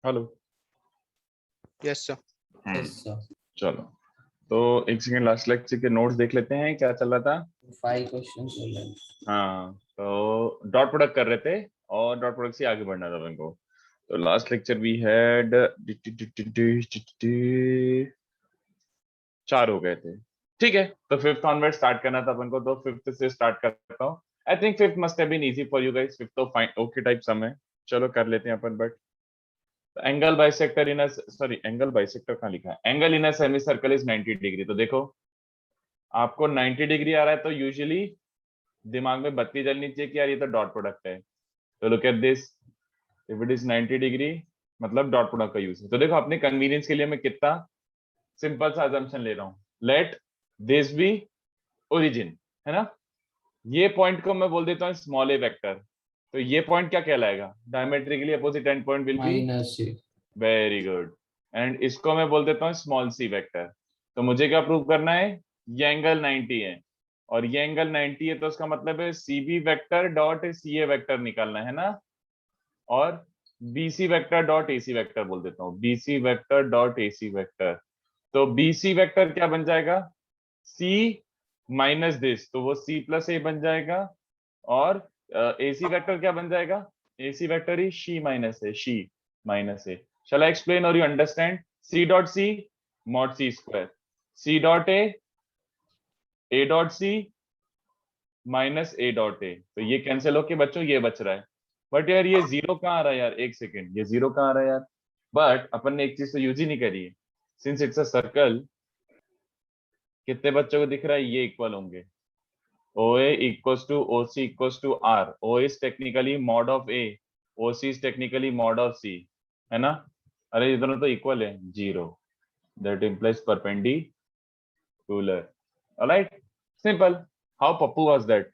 Hello. Yes sir. Yes sir. चलो, तो एक सेकंड, लास्ट लेक्चर के नोट्स देख लेते हैं क्या चल रहा था। 5 क्वेश्चंस हो गए। हाँ, तो डॉट प्रोडक्ट कर रहे थे और डॉट प्रोडक्ट से आगे बढ़ना था अपन को। तो लास्ट लेक्चर वी हैड 4 हो गए थे। ठीक है, तो फिफ्थ ऑनवर्ड स्टार्ट करना था अपन को, तो फिफ्थ से स्टार्ट करता हूँ। I think fifth must have been easy for you guys. Fifth तो फाइन ओके टाइप सम है, चलो कर लेते हैं अपन। But angle bisector in sorry, angle bisector कहाँ लिखा है? Angle in a semi circle is 90 degree. तो देखो, आपको 90 डिग्री आ रहा है तो यूजुअली दिमाग में बत्ती जलनी चाहिए कि यार ये तो डॉट प्रोडक्ट है। तो look at this, if it is 90 degree मतलब डॉट प्रोडक्ट का यूज है। तो देखो, अपने कन्वीनियंस के लिए मैं कितना सिंपल सा अजम्पशन ले रहा हूँ। लेट दिस बी ओरिजिन, है ना। ये पॉइंट को मैं बोल देता हूँ स्मॉल ए वेक्टर। तो ये पॉइंट क्या कहलाएगा? Diametrically opposite and point will be -c। Very good. And इसको मैं बोल देता हूँ स्मॉल सी वेक्टर। तो मुझे क्या प्रूव करना है? ये एंगल 90 है और ये एंगल 90 है, तो उसका मतलब है C B vector dot C A vector निकालना है ना। और BC vector dot AC vector बोल देता हूँ, BC vector dot AC vector. तो बीसी वेक्टर क्या बन जाएगा? सी माइनस दिस, तो वो सी प्लस ए बन जाएगा। और एसी वेक्टर क्या बन जाएगा? एसी वेक्टर ही C minus A, C minus A. Shall I explain or you understand? C dot C mod C square, C dot A dot C minus A dot A. तो ये cancel होके बच्चों ये बच रहा है। बट यार ये जीरो कहाँ आ रहा है यार? एक सेकेंड, ये जीरो कहाँ आ रहा है यार? बट अपन ने एक चीज तो यूज ही नहीं करी है। सिंस इट्स अ सर्कल, कितने बच्चों को दिख रहा है ये इक्वल होंगे? OA equals to OC equals to R. O is technically mod of A. OC is technically mod of C. है ना? अरे ये दोनों तो इक्वल है, zero. That implies perpendicular. Alright? Simple. How Pappu was that?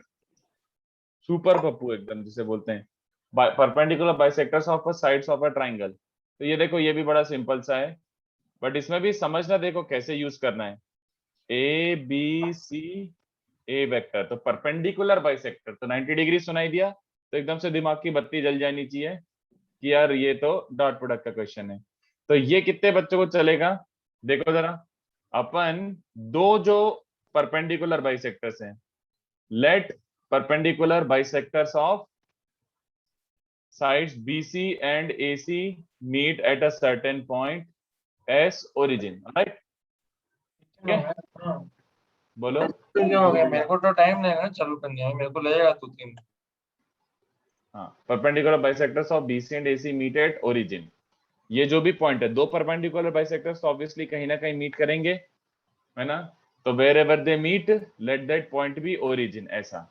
Super Pappu एकदम, जिसे बोलते हैं perpendicular bisectors of sides of a triangle. तो ये देखो, ये भी बड़ा सिंपल सा है, बट इसमें भी समझना, देखो कैसे यूज करना है। A B C A vector, तो परपेंडिकुलर बाइसेक्टर, तो 90 डिग्री सुनाई दिया तो एकदम से दिमाग की बत्ती जल जानी चाहिए कि यार ये तो डॉट प्रोडक्ट का क्वेश्चन है। तो ये कितने बच्चों को चलेगा? देखो जरा, अपन दो जो परपेंडिकुलर बाइसेक्टर्स हैं, let perpendicular bisectors of sides BC and AC meet at a certain point as origin, right? हाँ, बोलो। क्या हो गया? मेरे को तो टाइम लगेगा चालू करने में, मेरे को लगेगा 2-3। हाँ, perpendicular bisectors of BC and AC meet at origin. ये जो भी पॉइंट है, दो परपेंडिकुलर बाइसेक्टर्स तो ऑब्वियसली कहीं ना कहीं मीट करेंगे, है ना। तो wherever they meet, let that point be origin, ऐसा।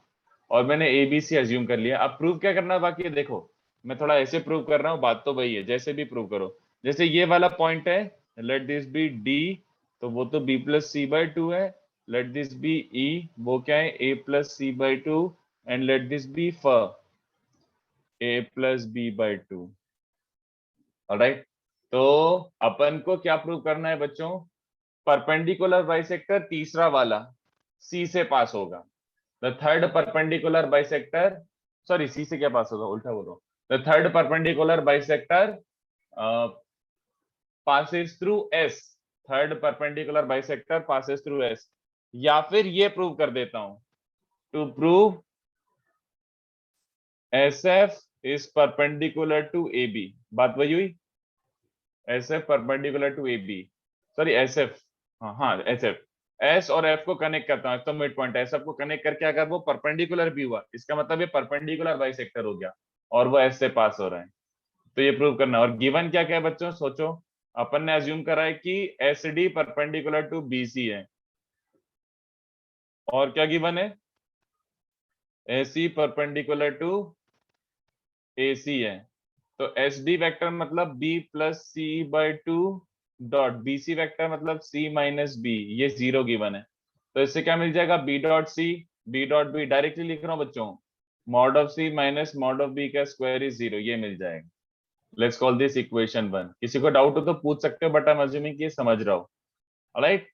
और मैंने ABC अज्यूम कर लिया। अब प्रूव क्या करना बाकी है? देखो, मैं थोड़ा ऐसे प्रूव कर रहा हूँ, बात तो वही है, जैसे भी प्रूव करो। जैसे ये वाला पॉइंट है, लेट दिस बी D, तो वो तो B plus C by two है। लेट दिस बी E, वो क्या है? A plus C by two. And let this be F, A plus B by two. Alright, तो अपन को क्या प्रूव करना है बच्चों? परपेंडिकुलर बाइसेक्टर तीसरा वाला C से पास होगा। The third perpendicular bisector, sorry C से क्या पास होगा, उल्टा बोल रहा हूं। The third perpendicular bisector passes through S, third perpendicular bisector passes through S। या फिर ये प्रूव कर देता हूं, to prove SF is perpendicular to AB। बात वही हुई, SF perpendicular to AB, sorry SF, हाँ SF। S और F को कनेक्ट करता हूँ, तो मिड पॉइंट SF को कनेक्ट करके अगर वो परपेंडिकुलर भी हुआ, इसका मतलब ये परपेंडिकुलर बाइसेक्टर हो गया और वो S से पास हो रहा है। तो ये प्रूव करना। और गिवन क्या क्या है बच्चों? सोचो, अपन ने अज्यूम करा है कि SD परपेंडिकुलर टू BC है। और क्या गिवन है? AC परपेंडिकुलर टू AC है। तो SD वेक्टर मतलब B plus C by two dot BC vector मतलब C माइनस बी, ये जीरो गिवन है। तो इससे क्या मिल जाएगा? B dot C, B dot B, directly लिख रहा हूं बच्चों, mod of C minus mod of B का स्क्वायर इज जीरो, ये मिल जाएगा। Let's call this equation 1। किसी को डाउट हो तो पूछ सकते हो, बट आई एम अज्यूमिंग कि ये समझ रहा हो। ऑलराइट,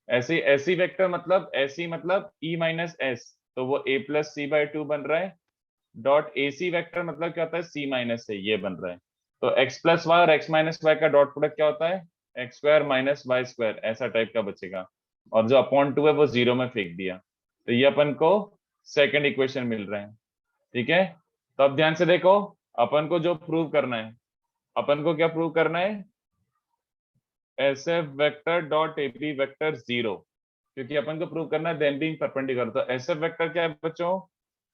ऐसे ऐसी वेक्टर मतलब ऐसी मतलब E माइनस S, तो वो A plus C by two बन रहा है। डॉट AC वेक्टर मतलब क्या होता है? C माइनस से, ये बन रहा है। तो x प्लस वाई और x माइनस वाई का डॉट प्रोडक्ट क्या होता है, x square minus y square, ऐसा टाइप का बचेगा। और जो अपॉन 2 है वो 0 में फेंक दिया, तो ये अपन को सेकंड इक्वेशन मिल रहा है। ठीक है, तो अब ध्यान से देखो, अपन को जो प्रूव करना है, अपन को क्या प्रूव करना है, S F vector dot A B vector 0, क्योंकि अपन को प्रूव करना है देन बीइंग परपेंडिकुलर। तो एस एफ वेक्टर क्या है बच्चों,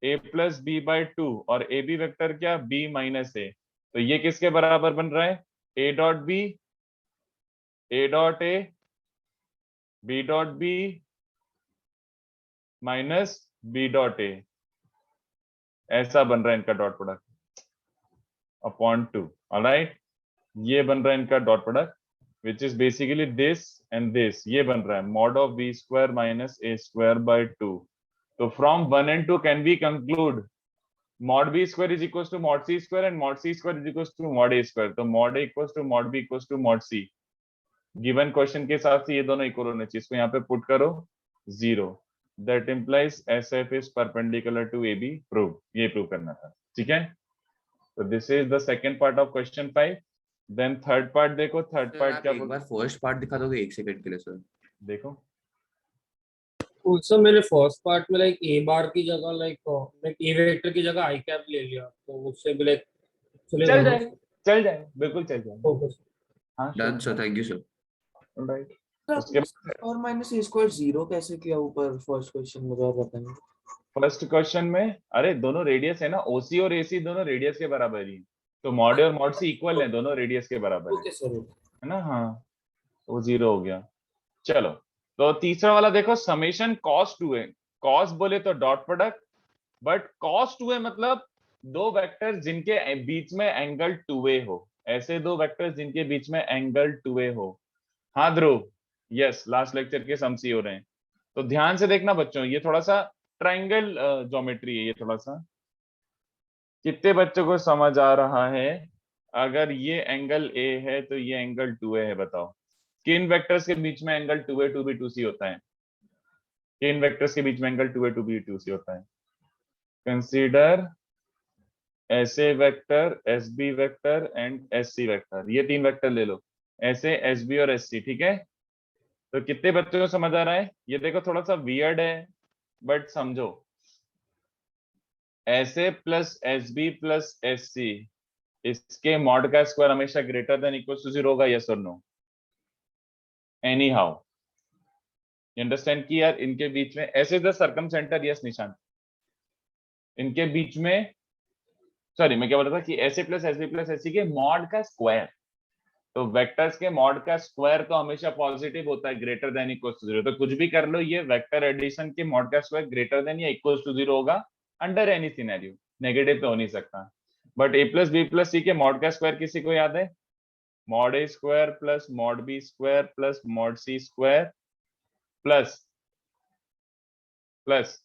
a प्लस बी बाई 2, और ए बी वेक्टर क्या, b माइनस ए। तो ये किसके बराबर बन रहा है, a dot B, a dot A, b dot B minus b dot A, ऐसा बन रहा है इनका डॉट प्रोडक्ट अपॉन 2। ऑलराइट, ये बन रहा है इनका dot product which is basically this and this, ये बन रहा है mod of b square minus a square by 2। तो from 1 and 2 can we conclude mod b square is equals to mod c square and mod c square is equals to mod a square। तो mod a equals to mod b equals to mod c, given question के हिसाब से ये दोनों equal होने चाहिए। इसको यहाँ पे पुट करो 0, that implies S F is perpendicular to A B, prove, ये प्रूव करना था। ठीक है, तो this is the second part of question 5। Then third part देखो, थर्ड सर पार्ट आप क्या एक बार फर्स्ट पार्ट दिखा दोगे 1 सेकंड के लिए सर? देखो, उससे मेरे फर्स्ट पार्ट में लाइक ए बार की जगह लाइक ए वेक्टर की जगह आई कैप ले लिया, तो उससे भी लाइक चल जाए, चल जाए, बिल्कुल चल जाए। फोकस। हाँ done sir, thank you sir. Right, उसके बाद और माइनस ए स्क्वायर 0 कैसे किया ऊपर फर्स्ट क्वेश्चन, मुझे और बताएंगे? फर्स्ट क्वेश्चन में, अरे दोनों रेडियस है ना, ओसी और एसी दोनों रेडियस के बराबर ही, तो मॉड ए और मॉड सी इक्वल है, दोनों रेडियस के बराबर ओके सर। है ना। हाँ, वो 0 हो गया। चलो, तो तीसरा वाला देखो, समेशन कॉस 2 है। कॉस बोले तो डॉट प्रोडक्ट, बट कॉस 2 है मतलब दो वेक्टर जिनके बीच में एंगल 2a हो, ऐसे दो वेक्टर जिनके बीच में एंगल 2a हो। हाँ ध्रुव, यस, लास्ट लेक्चर के सम्स ही हो रहे हैं। तो ध्यान से देखना बच्चों, ये थोड़ा सा ट्रायंगल ज्योमेट्री है, ये थोड़ा सा, कितने बच्चों को समझ आ रहा है? अगर ये एंगल a है तो ये एंगल 2a है, बताओ किन वेक्टर्स के बीच में एंगल 2a 2b 2c होता है? किन वेक्टर्स के बीच में एंगल 2a 2b 2c होता है? Consider S A vector, S B vector and S C vector, ये तीन वेक्टर ले लो, ऐसे एस बी और एस सी। ठीक है, तो कितने बच्चों को समझ आ रहा है? ये देखो थोड़ा सा वियर्ड है, बट समझो, S A plus S B plus S C, इसके मॉड का स्क्वायर हमेशा ग्रेटर देन इक्वल टू 0 होगा, यस और no? Anyhow, you understand कि यार इनके बीच में ऐसे द सर्कम सेंटर, यस निशान, इनके बीच में, सॉरी मैं क्या बोल रहा था कि S A plus S B plus S C के मॉड का स्क्वायर, तो वेक्टर्स के मॉड का स्क्वायर तो हमेशा पॉजिटिव होता है, ग्रेटर देन इक्वल टू 0। तो कुछ भी कर लो, ये वेक्टर एडिशन के मॉड का स्क्वायर ग्रेटर देन या इक्वल टू 0 होगा अंडर एनी सिनेरियो, नेगेटिव तो हो नहीं सकता। But A plus B plus C के मॉड का स्क्वायर किसी को याद है? Mod A square plus mod B square plus mod C square plus plus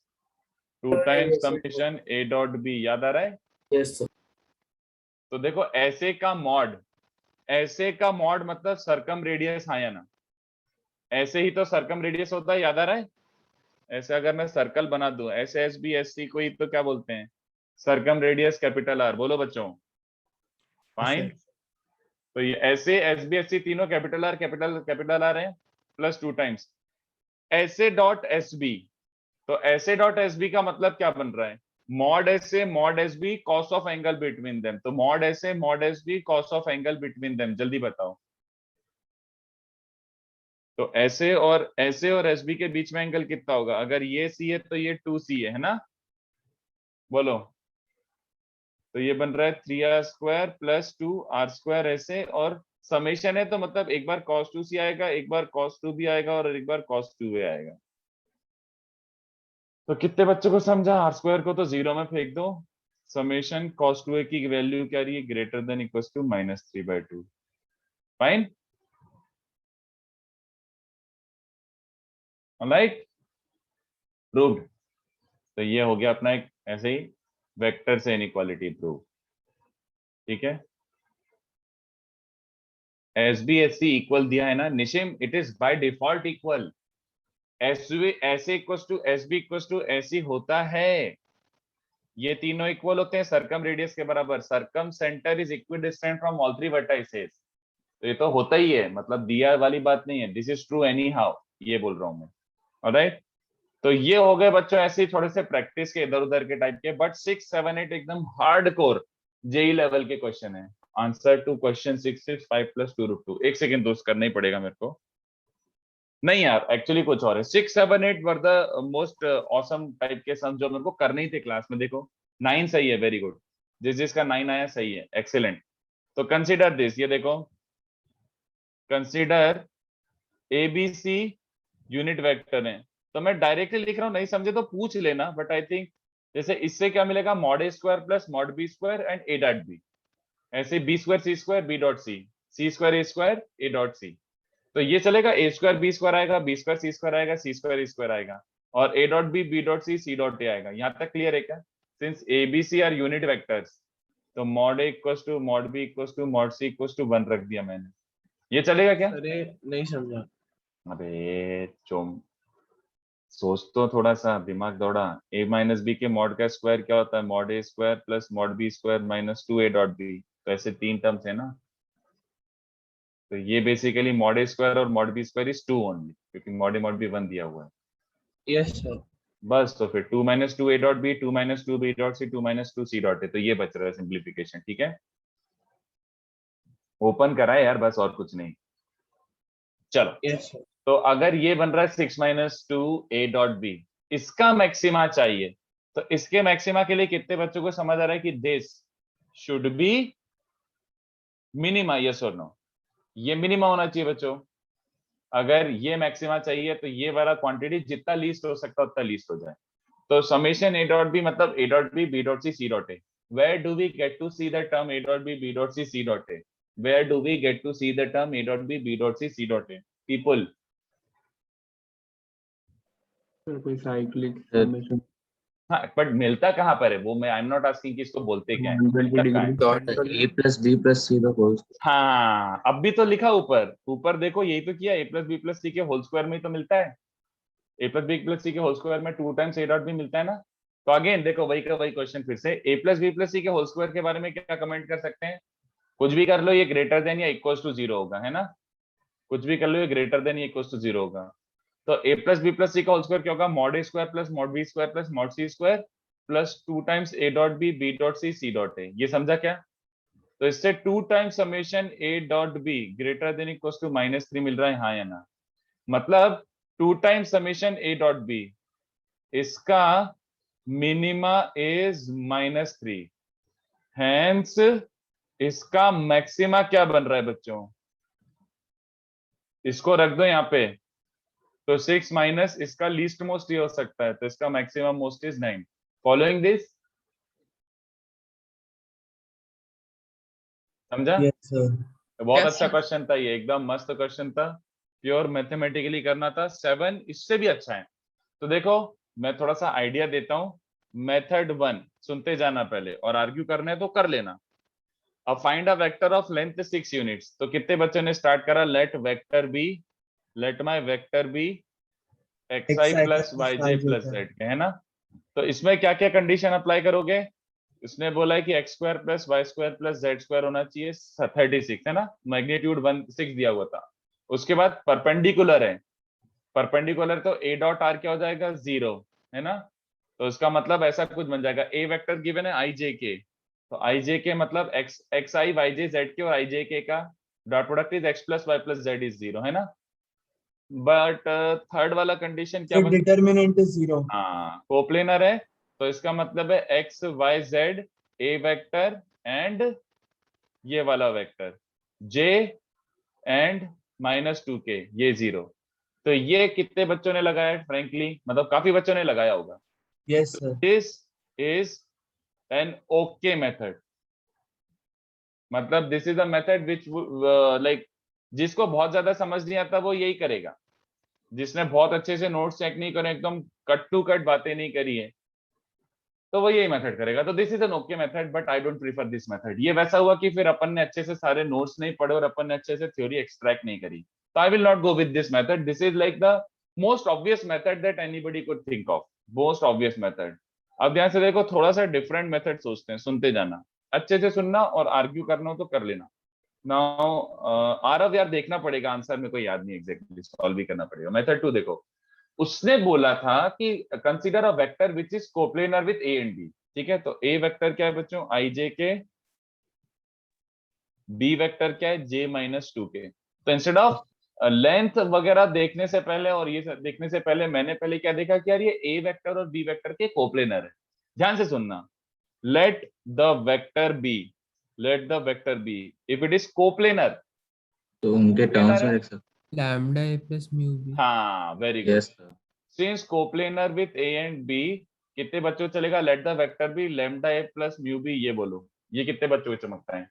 2 times summation A dot B, याद आ रहा है? Yes sir. तो देखो ऐसे का मॉड, ऐसे का मॉड मतलब सरकम रेडियस, हाँ या ना? ऐसे ही तो सरकम रेडियस होता है, याद आ रहा है? ऐसे अगर मैं सर्कल बना दूं, ऐसे एस बी एस सी को ही तो क्या बोलते हैं? सरकम रेडियस कैपिटल आर, बोलो बच्चों, फाइन। तो ये ऐसे एस बी एस सी तीनों capital R capital capital R है, प्लस 2 टाइम्स ऐसे डॉट एस बी। तो ऐसे डॉट एस बी का मतलब क्या बन रहा है? मॉड ऐसे mod S B cos of angle between them, तो मॉड ऐसे mod S B cos of angle between them, जल्दी बताओ। तो ऐसे और एस बी के बीच में एंगल कितना होगा? अगर ये सी है तो ये 2c है ना, बोलो। तो ये बन रहा है 3r square plus 2r square ऐसे, और समेशन है तो मतलब एक बार cos 2c आएगा, एक बार cos 2b आएगा और एक बार cos 2a आएगा। तो कितने बच्चों को समझा? r स्क्वायर को तो 0 में फेंक दो, समेशन cos 2a की वैल्यू क्या रही है? Greater than equal to -3/2। Fine, alright, proved. तो ये हो गया अपना एक ऐसे ही वेक्टर से इनइक्वालिटी प्रूव। ठीक है, S B S C equal दिया है ना निशिम, it is by default equal. S B ऐसे equal to S B equal to S C होता है, ये तीनों इक्वल होते हैं सर्कम रेडियस के बराबर, circum centre is equidistant from all three vertices. तो ये तो होता ही है, मतलब दिया वाली बात नहीं है, this is true any how, ये बोल रहा हूं मैं। ऑलराइट, तो ये हो गए बच्चों ऐसे ही थोड़े से प्रैक्टिस के इधर उधर के टाइप के, बट 6, 7, 8 एकदम हार्ड कोर जेई लेवल के क्वेश्चन है। Answer to question 6 is 5 + 2√2। एक सेकंड दोस्त करना ही पड़ेगा मेरे को, नहीं यार एक्चुअली कुछ और है। 6, 7, 8 were the most awesome type के सम जो मेरे को करने ही थे क्लास में। देखो 9 सही है, वेरी गुड, जिसका 9 आया सही है, एक्सीलेंट। तो कंसीडर दिस, ये देखो, कंसीडर एबीसी यूनिट वेक्टर है। तो मैं डायरेक्टली लिख रहा हूँ, नहीं समझे तो पूछ लेना, बट आई थिंक जैसे इससे क्या मिलेगा, mod a square plus mod b square and a dot b, ऐसे b square c square b dot c, c square a square a dot c। तो ये चलेगा, a स्क्वायर b स्क्वायर आएगा, b square c square आएगा, c square a square आएगा, और a dot b dot c c dot a आएगा। यहाँ तक क्लियर है क्या? Since a b c are unit vectors, तो mod a equals to mod b equals to mod c equals to 1 रख दिया मैंने। ये चलेगा क्या? अरे नहीं समझा। अबे चोम, सोच तो थोड़ा सा, दिमाग दौड़ा। a माइनस बी के मॉड का स्क्वायर क्या होता है? mod a square plus mod b square minus 2a dot b। तो ऐसे 3 टर्म्स है ना, तो ये बेसिकली mod a स्क्वायर और mod b square is 2 only, क्योंकि mod a mod b 1 दिया हुआ है। Yes sir. बस, तो फिर 2 minus 2a dot b, 2 minus 2b dot c, 2 minus 2c dot a। तो ये बच रहा है सिंप्लीफिकेशन, ठीक है, ओपन करा है यार, बस और कुछ नहीं। चलो, यस सर। तो अगर ये बन रहा है 6 माइनस 2a डॉट b, इसका मैक्सिमा चाहिए, तो इसके मैक्सिमा के लिए कितने बच्चों को समझ आ रहा है कि this should B minima? Yes और नो? ये मिनिमा होना चाहिए बच्चों। अगर ये मैक्सिमा चाहिए तो ये वाला क्वांटिटी जितना लीस्ट हो सकता है उतना लीस्ट हो जाए। तो समेशन a डॉट b मतलब a dot b dot c c dot a। Where do we get to see the term a dot b dot c c dot a? Where do we get to see the term a dot b dot c c dot a? People, कोई cyclic sir. Summation. हाँ, but मिलता कहाँ पर है वो, मैं आई am not asking कि इसको बोलते क्या है, मिलता कहाँ है? Dot a plus b plus c the whole. हाँ, अब भी तो लिखा ऊपर, ऊपर देखो, यही तो किया, a plus B plus C के होल स्क्वायर में ही तो मिलता है। a plus B plus C के होल स्क्वायर में 2 टाइम्स a डॉट भी मिलता है ना। तो अगेन देखो, वही का वही क्वेश्चन फिर से, a plus B plus C के होल स्क्वायर के बारे में क्या कमेंट कर सकते हैं? कुछ भी कर लो, ये ग्रेटर देन या इक्वल टू 0 होगा, है ना। कुछ भी कर लो, ये ग्रेटर देन या इक्वल टू 0 होगा। तो a plus B plus C का होल स्क्वायर क्या होगा? mod a square plus mod b square plus mod c square plus 2 times a dot b dot c c dot a। ये समझा क्या? तो इससे 2 times summation a dot b greater than equal to -3 मिल रहा है, हाँ या ना? मतलब 2 times summation a dot b, इसका मिनिमा इज -3, हेंस इसका मैक्सिमा क्या बन रहा है बच्चों? इसको रख दो यहाँ पे, तो 6 माइनस इसका लीस्ट मोस्ट ये हो सकता है, तो इसका maximum most is 9। Following this, समझा? Yes sir. बहुत Yes, अच्छा sir. क्वेश्चन था ये, एकदम मस्त क्वेश्चन था, प्योर मैथमेटिकली करना था। 7 इससे भी अच्छा है। तो देखो, मैं थोड़ा सा आइडिया देता हूँ। मेथड 1 सुनते जाना पहले, और आर्ग्यू करना है तो कर लेना। अब find a vector of length 6 units. तो कितने बच्चों ने स्टार्ट करा? Let vector b, let my vector b xi plus yj plus z, है ना। तो इसमें क्या क्या कंडीशन अप्लाई करोगे? इसने बोला है कि x square plus y square plus z square होना चाहिए 36, है ना, मैग्नीट्यूड 16 दिया हुआ था। उसके बाद परपेंडिकुलर है, परपेंडिकुलर तो a डॉट आर क्या हो जाएगा? 0, है ना। तो उसका मतलब ऐसा कुछ बन जाएगा, a वेक्टर गिवन है ijk, तो ijk मतलब xi yj zk और ijk का dot product is x plus y plus z is 0, है ना। बट थर्ड वाला कंडीशन क्या बन? Determinant is 0। हाँ, कोप्लेनर है, तो इसका मतलब है x y z a vector and ये वाला वेक्टर जे एंड -2k, ये 0। तो ये कितने बच्चों ने लगाया? फ्रेंकली मतलब काफी बच्चों ने लगाया होगा। Yes sir. This is an okay method, मतलब this is a method which like, जिसको बहुत ज्यादा समझ नहीं आता वो यही करेगा, जिसने बहुत अच्छे से नोट्स चेक नहीं करे, एकदम कट टू कट बातें नहीं करी है, तो वो यही मेथड करेगा। तो this is an okay method, but I don't prefer this method. ये वैसा हुआ कि फिर अपन ने अच्छे से सारे नोट्स नहीं पढ़े और अपन ने अच्छे से थ्योरी एक्सट्रैक्ट नहीं करी, तो I will not go with this method. This is like the most obvious method that anybody could think of, most obvious method. अब ध्यान से देखो, थोड़ा सा डिफरेंट मेथड सोचते हैं, सुनते जाना, अच्छे से सुनना, और आर्ग्यू करना हो तो कर लेना। नाउ आरव यार देखना पड़ेगा, आंसर मेरे को याद नहीं एग्जैक्टली, सॉल्व भी करना पड़ेगा। मेथड 2 देखो, उसने बोला था कि consider a vector which is coplanar with a and b. ठीक है, तो ए वेक्टर क्या है बच्चों, आई जे के, बी वेक्टर क्या है, जे माइनस 2 के। तो इंस्टेड ऑफ लेंथ वगैरह देखने से पहले और ये सब देखने से पहले मैंने पहले क्या देखा कि यार ये ए वेक्टर और बी वेक्टर के कोप्लेनर है। ध्यान से सुनना, let the vector b, let the vector b if it is coplanar, तो उनके टर्म्स में है? लिख सकते लैम्डा ए प्लस म्यू बी। हाँ, वेरी हैं। Good. Yes sir. Since coplanar with a and b, कितने बच्चों को चलेगा, let the vector b lambda A plus mu b, ये बोलो, ये कितने बच्चों को चमकता है?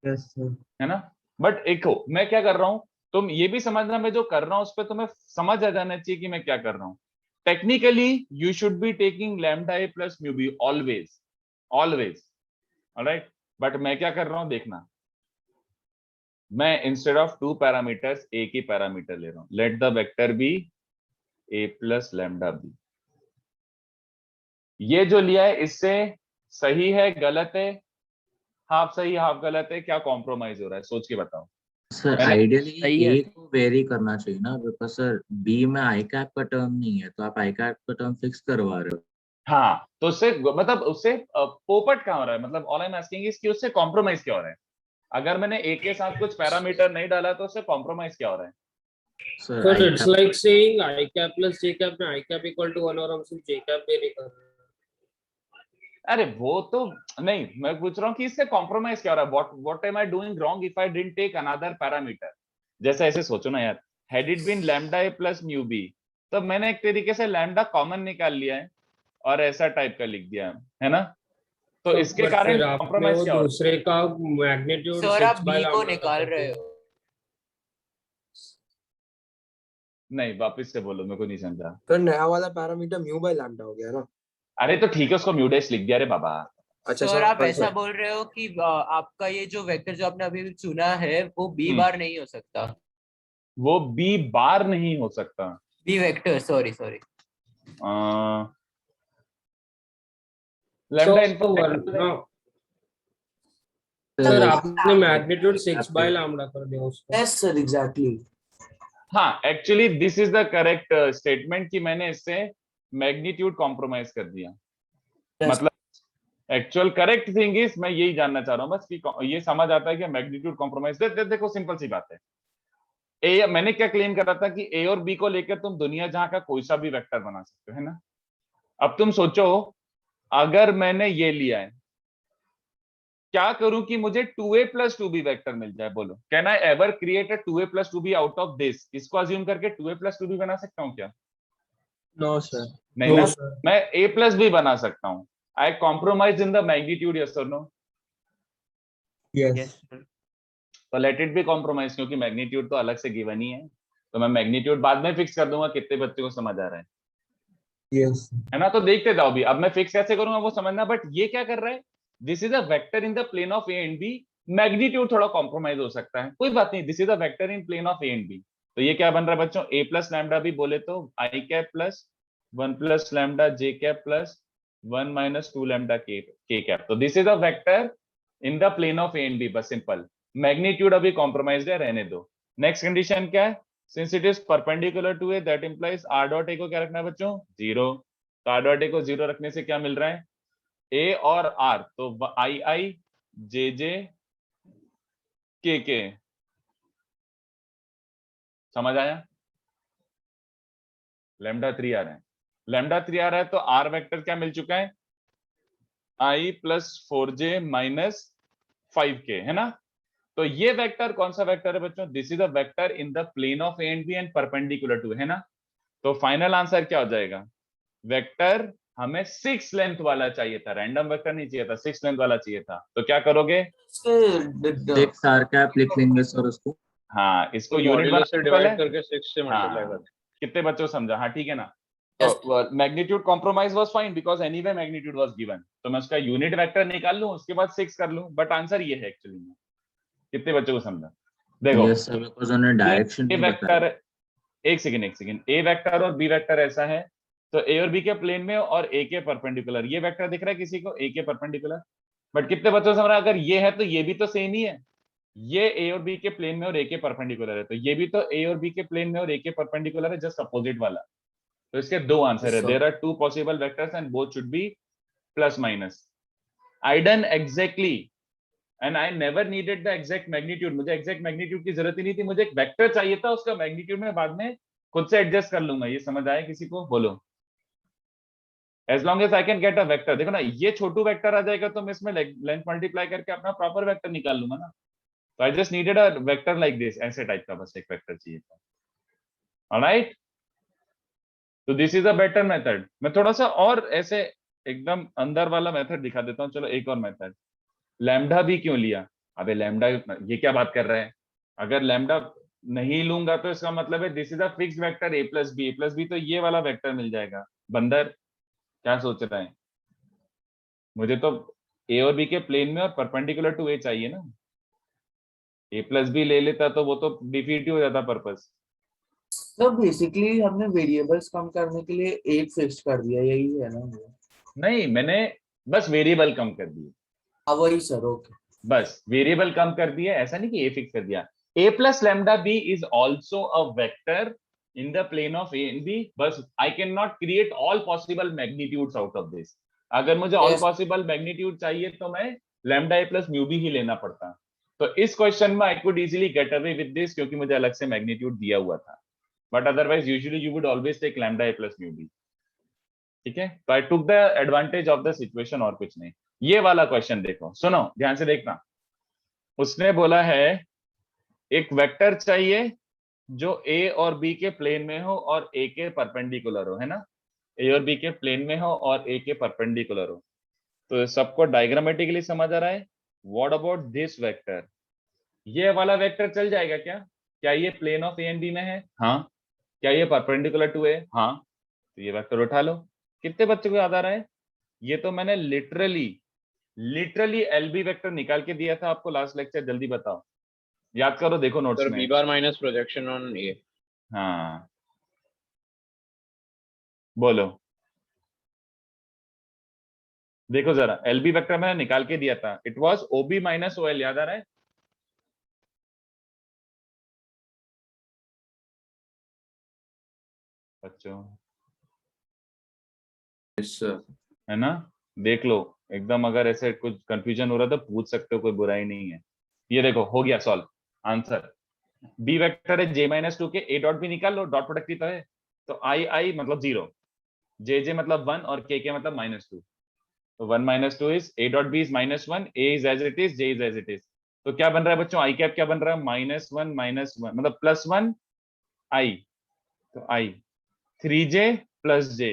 Yes sir. है ना? बट देखो मैं क्या कर रहा हूं, तुम ये भी समझना मैं जो कर रहा हूं उस पर तुम्हें समझ आ जाना चाहिए कि मैं क्या कर रहा हूं। Technically you should be taking lambda A plus mu be always, always, alright. But मैं क्या कर रहा हूं देखना, मैं इंस्टेड ऑफ 2 पैरामीटर्स एक ही पैरामीटर ले रहा हूं, let the vector b a plus lambda b. ये जो लिया है इससे सही है गलत है, हाफ सही हाफ गलत है, क्या कॉम्प्रोमाइज हो रहा है, सोच के बताओ। सर मैंने- आइडियली सही है। ए को वेरी करना चाहिए ना, बिकॉज सर बी में आई कैप का टर्म नहीं है, तो आप आई कैप का टर्म फिक्स करवा रहे हो। हाँ, तो उससे मतलब उससे पोपट क्या हो रहा है, मतलब all I am asking is कि उससे कॉम्प्रोमाइज क्या हो रहा है। अगर मैंने ए के साथ कुछ पैरामीटर नहीं डाला तो उससे कॉम्प्रोमाइज क्या हो रहा है? Sir So I it's like saying I cap plus J cap में I cap equal to 1 और हम सिर्फ J cap वेरी कर रहे हैं। अरे वो तो नहीं, मैं पूछ रहा हूँ कि इससे कॉम्प्रोमाइज क्या हो रहा है, what am I doing wrong if I didn't take another parameter. जैसे ऐसे सोचो ना यार, had it been lambda A plus mu b, तो मैंने एक तरीके से लैम्डा कॉमन निकाल लिया है और ऐसा टाइप का लिख दिया है ना, तो इसके But कारण फिर आपने कॉम्प्रोमाइज वो क्या हो रहा है? दूसरे का मैग्नीट्यूड सर आप बी को निकाल रहे हो। नहीं, वापस से बोलो, मेरे को नहीं समझा। तो नया वाला पैरामीटर म्यू बाय लैम्डा हो गया ना। अरे तो ठीक है, उसको म्यूडेस लिख दिया रे बाबा। अच्छा सर आप ऐसा सर बोल रहे हो कि आपका ये जो वेक्टर जो आपने अभी चुना है वो बी बार नहीं हो सकता। वो बी बार नहीं हो सकता, B vector, sorry sorry. Lambda sir आपने मैग्नीट्यूड 6 बाय लैम्डा कर दिया उसको। Yes sir, exactly. हाँ, actually this is the correct statement कि मैंने इससे मैग्नीट्यूड कॉम्प्रोमाइज कर दिया। Yes. मतलब एक्चुअल करेक्ट थिंग इज, मैं यही जानना चाह रहा हूँ बस कि ये समझ आता है कि मैग्नीट्यूड कॉम्प्रोमाइज। देखो सिंपल सी बात है, ए मैंने क्या क्लेम कर रहा था कि ए और बी को लेकर तुम दुनिया जहां का कोई सा भी वेक्टर बना सकते हो, है ना। अब तुम सोचो, अगर मैंने ये लिया है, क्या करूं कि मुझे 2a प्लस 2b वेक्टर मिल जाए, बोलो can I ever create a 2a plus 2b out of this? इसको अज्यूम करके 2a प्लस 2b बना सकता हूं क्या? No sir. नहीं ना, मैं a प्लस b बना सकता हूं। I compromise in the magnitude, yes और नो? यस तो लेट इट बी कॉम्प्रोमाइज, क्योंकि मैग्नीट्यूड तो अलग से गिवन ही है, तो मैं मैग्नीट्यूड बाद में फिक्स कर दूंगा। कितने बच्चों को समझ आ रहा है? यस है ना, तो देखते जाओ भी। अब मैं फिक्स कैसे करूंगा वो समझना, बट ये क्या कर रहा है, this is a vector in the plane of A and b, magnitude थोड़ा कॉम्प्रोमाइज हो सकता है, कोई बात नहीं, this is a vector in plane of A and b. तो ये क्या बन रहा है बच्चों, ए प्लस लैम्डा भी बोले तो i cap plus 1 plus lambda j cap plus 1 minus 2 lambda k cap. तो this is a vector in the plane of A and B, बस सिंपल। मैग्नीट्यूड अभी कॉम्प्रोमाइज है, रहने दो। नेक्स्ट कंडीशन क्या है, since it is perpendicular to a that implies r dot a को क्या रखना है बच्चों, 0। तो आर डॉट ए को 0 रखने से क्या मिल रहा है, ए और आर, तो आई आई जे जे के। समझ आया? लैम्डा 3 आ रहा है, लैम्डा 3 आ रहा है, तो आर वेक्टर क्या मिल चुका है, आई प्लस 4j माइनस 5k, है ना। तो ये वेक्टर कौन सा वेक्टर है बच्चों, this is a vector in the plane of A and b and perpendicular to, है ना। तो फाइनल आंसर क्या हो जाएगा, वेक्टर हमें 6 लेंथ वाला चाहिए था, रैंडम वेक्टर नहीं चाहिए था, 6 लेंथ वाला चाहिए था। तो क्या करोगे, 6 आर कैप लिख लेंगे सर उसको। हाँ इसको तो यूनिट मॉड्यूलस से डिवाइड पहले, करके 6 से मल्टीप्लाई हाँ, कर। कितने बच्चों को समझा, हाँ ठीक है ना। तो magnitude compromise was fine because anyway magnitude was given, तो मैं उसका यूनिट वेक्टर निकाल लूं, उसके बाद 6 कर लूं, बट आंसर ये है एक्चुअली में। कितने बच्चों को समझा? देखो यस सर, बिकॉज़ उन्होंने डायरेक्शन ए नहीं बताया। वेक्टर, एक सेकंड, ए वेक्टर और बी वेक्टर ऐसा है, तो ए और बी के प्लेन में और ए के परपेंडिकुलर, ये वेक्टर दिख रहा है किसी को, ए के परपेंडिकुलर, बट कितने बच्चों समझ रहा है, अगर ये है तो ये भी तो सेम ही है, ये ए और बी के प्लेन में और ए के परपेंडिकुलर है, तो ये भी तो ए और बी के प्लेन में और ए के परपेंडिकुलर है, जस्ट अपोजिट वाला। तो इसके दो आंसर है, Yes, sir. There are two possible vectors and both should be plus minus. I done exactly and I never needed the exact magnitude, मुझे एग्जैक्ट मैग्नीट्यूड की जरूरत ही नहीं थी, मुझे एक वेक्टर चाहिए था, उसका मैग्नीट्यूड में बाद में खुद से एडजस्ट कर लूंगा। ये समझ आया किसी को, बोलो। As long as I can get a vector, देखो ना ये छोटू वेक्टर आ जाएगा तो मैं इसमें लेंथ मल्टीप्लाई करके अपना प्रॉपर वेक्टर निकाल लूंगा ना। तो I just needed a vector like this, ऐसे टाइप का बस एक वेक्टर चाहिए था। ऑलराइट, तो this is a better method. मैं थोड़ा सा और ऐसे एकदम अंदर वाला मेथड दिखा देता हूँ। चलो एक और मेथड, लैम्डा भी क्यों लिया? अबे लैम्डा, ये क्या बात कर रहा है? अगर लैम्डा नहीं लूंगा तो इसका मतलब है this is a fixed vector a plus b, तो ये वाला वेक्टर मिल जाएगा। बंदर क्या सोच रहा है? मुझे तो ए और बी के प्लेन में और परपेंडिकुलर टू ए चाहिए ना। ए प्लस बी ले लेता तो वो तो डिफीट ही हो जाता पर्पस। तो बेसिकली हमने वेरिएबल्स कम करने के लिए एक फिक्स कर दिया, यही है ना? नहीं, मैंने बस वेरिएबल कम कर दिए, हाँ वही सर, ओके। बस वेरिएबल कम कर दिया, ऐसा नहीं कि ए फिक्स कर दिया। A plus lambda B is also a vector in the plane of A and B, बस I can not create all possible magnitudes out of this. अगर मुझे ऑल Yes. पॉसिबल मैग्नीट्यूड चाहिए तो मैं lambda ए plus mu B ही लेना पड़ता। तो इस क्वेश्चन में I could easily get away with this, क्योंकि मुझे अलग से मैग्नीट्यूड दिया हुआ था, but otherwise usually you would always take lambda A plus mu B. ठीक है, तो I took the advantage of the situation, और कुछ नहीं। ये वाला क्वेश्चन देखो, सुनो ध्यान से देखना। उसने बोला है एक वेक्टर चाहिए जो ए और बी के प्लेन में हो और ए के परपेंडिकुलर हो, है ना? ए और बी के प्लेन में हो और ए के परपेंडिकुलर हो। तो सबको डायग्रामेटिकली समझ आ रहा है? What about this vector? ये वाला वेक्टर चल जाएगा क्या? क्या ये plane of A and b में है? हाँ। क्या ये परपेंडिकुलर टू ए? हाँ। तो ये वेक्टर उठा लो। कितने बच्चों को याद आ रहा है? ये तो मैंने लिटरली एलबी वेक्टर निकाल के दिया था आपको लास्ट लेक्चर। जल्दी बताओ, याद करो, देखो नोट्स सर में। B bar minus projection on A. हाँ बोलो, देखो जरा, एलबी वेक्टर मैंने निकाल के दिया था, it was OB minus OL, याद आ रहा है? बच्चों यस सर। है ना? देख लो एकदम, अगर ऐसे कुछ कंफ्यूजन हो रहा तो पूछ सकते हो, कोई बुराई नहीं है। ये देखो हो गया सॉल्व आंसर। बी वेक्टर है जे माइनस टू के, ए डॉट भी निकाल लो, डॉट प्रोडक्ट ही तो है। तो आई आई मतलब 0, जे जे मतलब 1 और के मतलब -2। तो 1 - 2 is a dot b is -1, a is as it is, j is as it is. तो क्या बन रहा है बच्चों? आई कैप क्या बन रहा है? -1 मतलब +1 आई, तो आई 3j plus J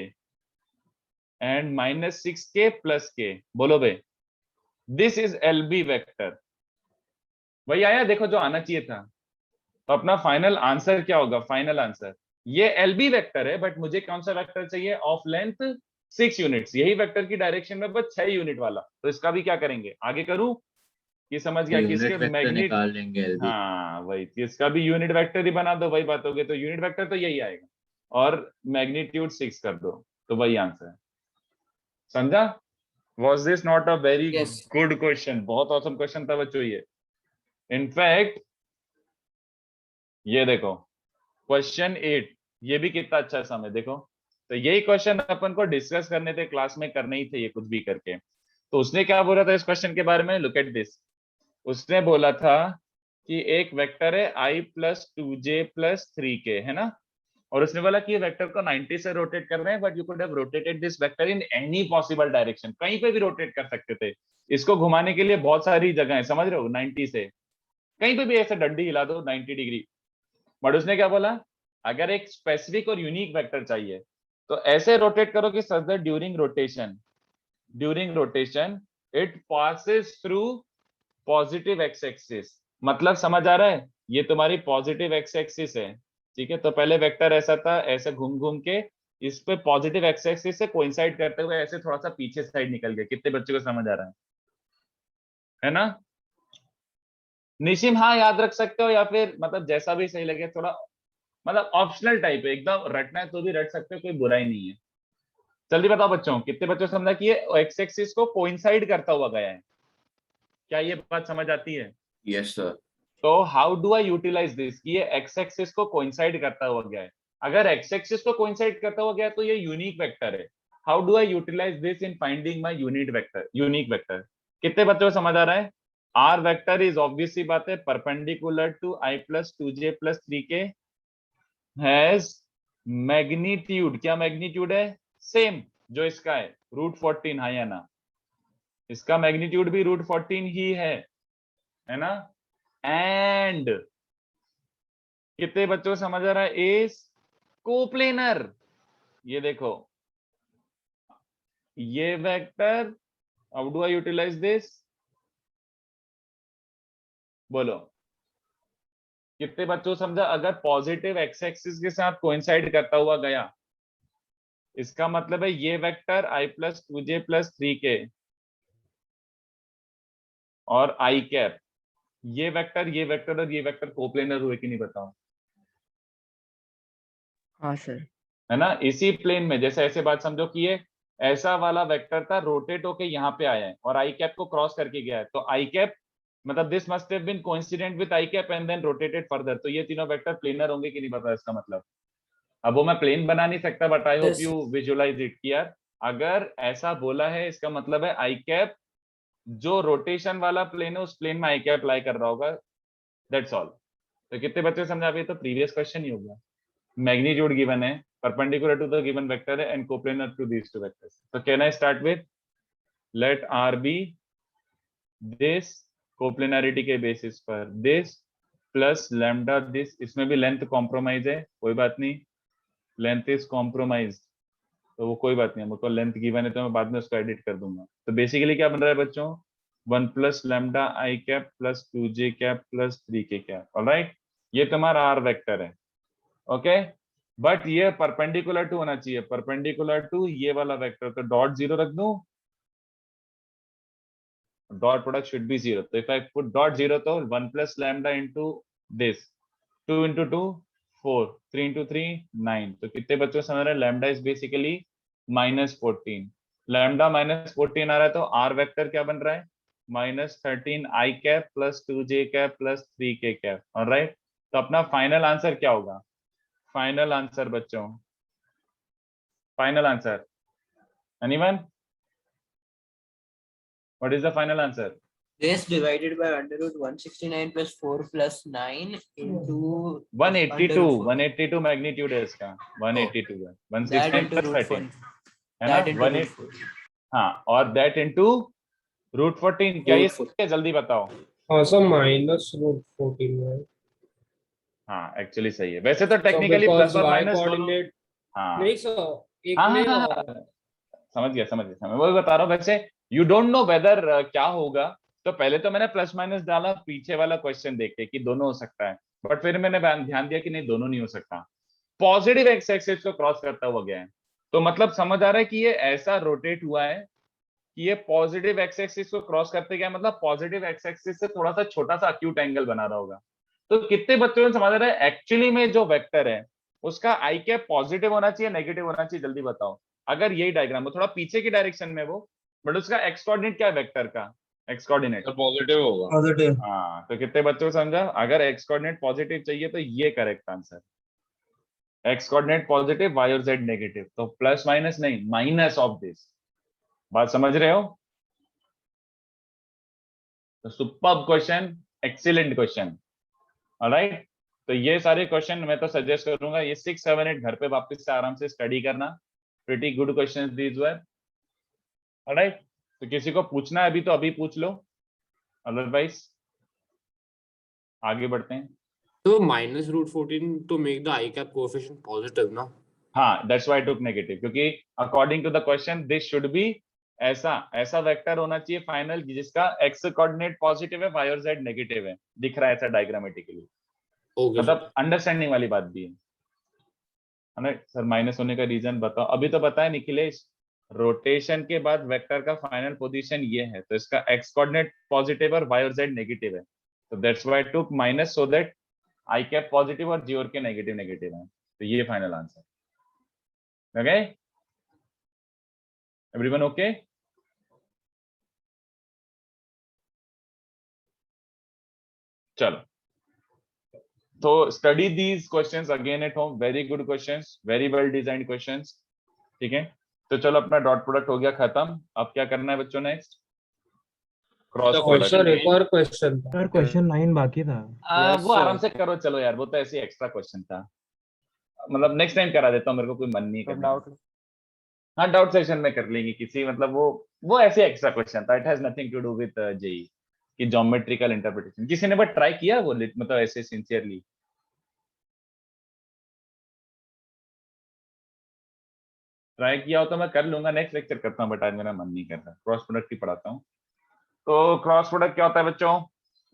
and -6k plus के। बोलो बे, दिस इज एलबी वेक्टर। वही आया, देखो जो आना चाहिए था। तो अपना फाइनल आंसर क्या होगा? फाइनल आंसर ये एलबी वेक्टर है, बट मुझे कौन सा वेक्टर चाहिए? ऑफ लेंथ 6 यूनिट्स, यही वेक्टर की डायरेक्शन में बस 6 यूनिट वाला। तो इसका भी क्या करेंगे, आगे करूं? ये समझ गया यूनिट किसके वेक्टर मैग्नेट? निकाल लेंगे एलबी। हाँ वही, इसका भी यूनिट वेक्टर ही बना दो, वही बात होगी। तो यूनिट वेक्टर तो यही आएगा और मैग्नीट्यूड 6 कर दो, तो वही आंसर है। समझा? Was this not a very Yes. good question? बहुत awesome question था बच्चों ये। इनफैक्ट ये देखो क्वेश्चन 8, ये भी कितना अच्छा समय, देखो। तो यही क्वेश्चन अपन को डिस्कस करने थे क्लास में, करने ही थे ये कुछ भी करके। तो उसने क्या बोला था इस क्वेश्चन के बारे में? Look at this. उसने बोला था कि एक वेक्टर है i + 2j + 3k, है ना? और उसने बोला कि ये वेक्टर को 90 से रोटेट कर रहे हैं, but you could have rotated this vector in any possible direction, कहीं पे भी रोटेट कर सकते थे। इसको घुमाने के लिए बहुत सारी जगह है, समझ रहे हो? 90 से कहीं पे भी ऐसे डंडी हिला दो 90 डिग्री। बट उसने क्या बोला? अगर एक स्पेसिफिक और यूनिक वेक्टर चाहिए तो ऐसे रोटेट करो कि such that during rotation it passes through positive x axis. मतलब समझ आ रहा है? ये तुम्हारी पॉजिटिव एक्स एक्सिस है, ठीक है? तो पहले वेक्टर ऐसा था, ऐसे घूम घूम के इस पे पॉजिटिव एक्स एक्सिस से कोइंसाइड करते हुए ऐसे थोड़ा सा पीछे साइड निकल गया। कितने बच्चों को समझ आ रहा है ना? निशिम हाँ याद रख सकते हो, या फिर मतलब जैसा भी सही लगे, थोड़ा मतलब ऑप्शनल टाइप है, एकदम रटना है तो भी रट सकते हो, कोई बुराई नहीं है। जल्दी बताओ बच्चों, कितने बच्चों को समझा कि ये एक्स एक्सिस को कोइंसाइड करता हुआ गया है? क्या ये बात समझ आती है? Yes, sir. तो how do I utilize this कि ये एक्स एक्सिस को कोइंसाइड करता हुआ गया है? अगर एक्स एक्सिस को कोइंसाइड करता हुआ गया है तो ये यूनिक वेक्टर है। How do I utilize this in finding my unique vector? कितने बच्चों को समझ आ रहा है? आर वेक्टर इज ऑब्वियस सी बात है perpendicular to i plus 2j plus 3k has magnitude, क्या मैग्नीट्यूड है? सेम जो इसका है, √14, हाँ या ना? इसका मैग्नीट्यूड भी √14 ही है ना? एंड कितने बच्चों को समझ आ रहा है? Is coplanar. ये देखो, ये vector, how do I utilize this? बोलो, कितने बच्चों को समझा? अगर पॉजिटिव एक्स एक्सिस के साथ कोइंसाइड करता हुआ गया, इसका मतलब है ये vector i plus 2j plus 3k और i कैप, ये वेक्टर और ये वेक्टर कोप्लेनर हुए कि नहीं बताओ? हाँ सर। है ना? इसी प्लेन में, जैसे ऐसे बात समझो कि ये ऐसा वाला वेक्टर था, रोटेट होके यहाँ पे आया है और आई कैप को क्रॉस करके गया है, तो आई कैप मतलब this must have been coincident with i cap and then rotated further, तो ये तीनों वेक्टर प्लेनर होंगे कि नहीं पता इसका मतलब? अब वो मैं प्लेन बना नहीं सकता, but I hope Yes. You visualize it कि यार अगर ऐसा बोला है, इसका मतलब है आई कैप जो रोटेशन वाला प्लेन है उस प्लेन में आई कैप लाई कर रहा होगा, दैट्स ऑल। तो कितने बच्चे समझा? अभी तो प्रीवियस क्वेश्चन ही होगा। मैग्नीट्यूड गिवन है, perpendicular to the given vector है and coplanar to these two vectors. तो can I start with let R be this, coplanarity के बेसिस पर दिस प्लस लैम्डा दिस, इसमें भी लेंथ कॉम्प्रोमाइज है, कोई बात नहीं, लेंथ इज कॉम्प्रोमाइज, तो वो कोई बात नहीं, मुझको लेंथ गिवन है तो मैं बाद में उसको एडिट कर दूंगा। तो बेसिकली क्या बन रहा है बच्चों? 1 plus lambda I cap plus 2j cap plus 3k cap, alright? ये तुम्हारा आर वेक्टर है, ओके? बट ये परपेंडिकुलर टू होना चाहिए, परपेंडिकुलर टू ये वाला वेक्टर, तो डॉट 0 रख दूं, डॉट प्रोडक्ट शुड बी 0, तो इफ आई पुट डॉट 0 तो 1 plus lambda into this, 2 into 2 4, 3 into 3 9, तो कितने बच्चों समझ रहे हैं? लैम्डा इज बेसिकली -14, लैम्डा -14 आ रहा है, तो आर वेक्टर क्या बन रहा है? -13 I cap plus 2j cap plus 3k cap, alright? तो अपना फाइनल आंसर क्या होगा? फाइनल आंसर बच्चों, final answer, anyone? What is the final answer? This divided by √169 plus 4 plus 9 into 182, √4. 182 magnitude है इसका, 182 है, That 169 into प्लस 13 √4. है ना? That into 18, √4. हाँ, और दैट इनटू √14, क्या ये सही है? जल्दी बताओ। हाँ सर, -√14 है। हाँ एक्चुअली सही है, वैसे तो So टेक्निकली because प्लस और y माइनस दोनों, coordinate हाँ नहीं सर, एक हाँ में हाँ, समझ गया मैं वही बता रहा हूँ। वैसे यू डोंट नो वेदर क्या होगा, तो पहले तो मैंने प्लस माइनस डाला पीछे वाला क्वेश्चन देख के कि दोनों हो सकता है, बट फिर मैंने ध्यान दिया कि नहीं, दोनों नहीं हो सकता, पॉजिटिव एक्स एक्सिस को क्रॉस करता हुआ गया है, तो मतलब समझ आ रहा है कि ये ऐसा रोटेट हुआ है कि ये पॉजिटिव एक्स एक्सिस को क्रॉस करते गया, मतलब पॉजिटिव एक्स एक्सिस से थोड़ा सा छोटा सा अक्यूट एंगल बना रहा होगा। तो कितने बच्चों ने समझ रहा है एक्चुअली में जो वेक्टर है उसका आई कैप पॉजिटिव होना चाहिए, नेगेटिव होना चाहिए? जल्दी बताओ। अगर यही डायग्राम हो, थोड़ा पीछे की डायरेक्शन में वो, बट उसका एक्स कोऑर्डिनेट क्या है वेक्टर का? एक्स कोऑर्डिनेट सर पॉजिटिव होगा। पॉजिटिव। हाँ, तो कितने बच्चों को समझा? अगर एक्स कोऑर्डिनेट पॉजिटिव चाहिए तो ये correct answer, x coordinate positive, y और जेड नेगेटिव, तो प्लस माइनस नहीं, माइनस ऑफ दिस। बात समझ रहे हो? तो superb question, excellent question, alright? तो ये सारे क्वेश्चन मैं तो सजेस्ट करूंगा ये 6, 7, 8 घर पे वापस से आराम से स्टडी करना, pretty good questions these were, alright? तो किसी को पूछना है अभी तो अभी पूछ लो, अदरवाइज आगे बढ़ते हैं। तो -√14 to make the I cap coefficient positive ना? हाँ, that's why I took negative, क्योंकि according to the question this should be ऐसा वेक्टर होना चाहिए फाइनल जिसका एक्स कोऑर्डिनेट पॉजिटिव है, वाई और जेड नेगेटिव है, दिख रहा है ऐसा डायग्रामेटिकली, ओके मतलब अंडरस्टैंडिंग वाली बात भी है ना? सर माइनस होने का रीजन बताओ, अभी तो बताया निखिलेश, रोटेशन के बाद वेक्टर का फाइनल पोजीशन ये है, तो इसका एक्स कोऑर्डिनेट पॉजिटिव और वाई और जेड नेगेटिव है, तो that's why I took minus, so that I cap positive और जी और के नेगेटिव है, तो ये final answer, okay? Everyone okay? चलो, तो study these questions again at home. Very good questions, very well designed questions. ठीक है, तो चलो अपना डॉट प्रोडक्ट हो गया खत्म. अब क्या करना है बच्चों? Next cross So product. Sir question एक और क्वेश्चन था सर क्वेश्चन 9 बाकी था. Yes, वो आराम sir. से करो. चलो यार, वो तो ऐसे एक्स्ट्रा क्वेश्चन था, मतलब नेक्स्ट टाइम करा देता हूँ, मेरे को कोई मन नहीं करना. हाँ, डाउट सेशन में कर लेंगे किसी, मतलब वो ऐसे एक्स्ट्रा क्वेश्चन था. It has nothing to do with JEE कि ज्योमेट्रिकल इंटरप्रिटेशन. किसी ने बट ट्राई किया वो, मतलब ऐसे सिंसियरली? ट्राई किया हो तो मैं कर लूंगा, नेक्स्ट लेक्चर करता हूँ, बट आज मेरा मन नहीं कर रहा. क्रॉस प्रोडक्ट ही पढ़ाता हूँ. तो क्रॉस प्रोडक्ट क्या होता है बच्चों?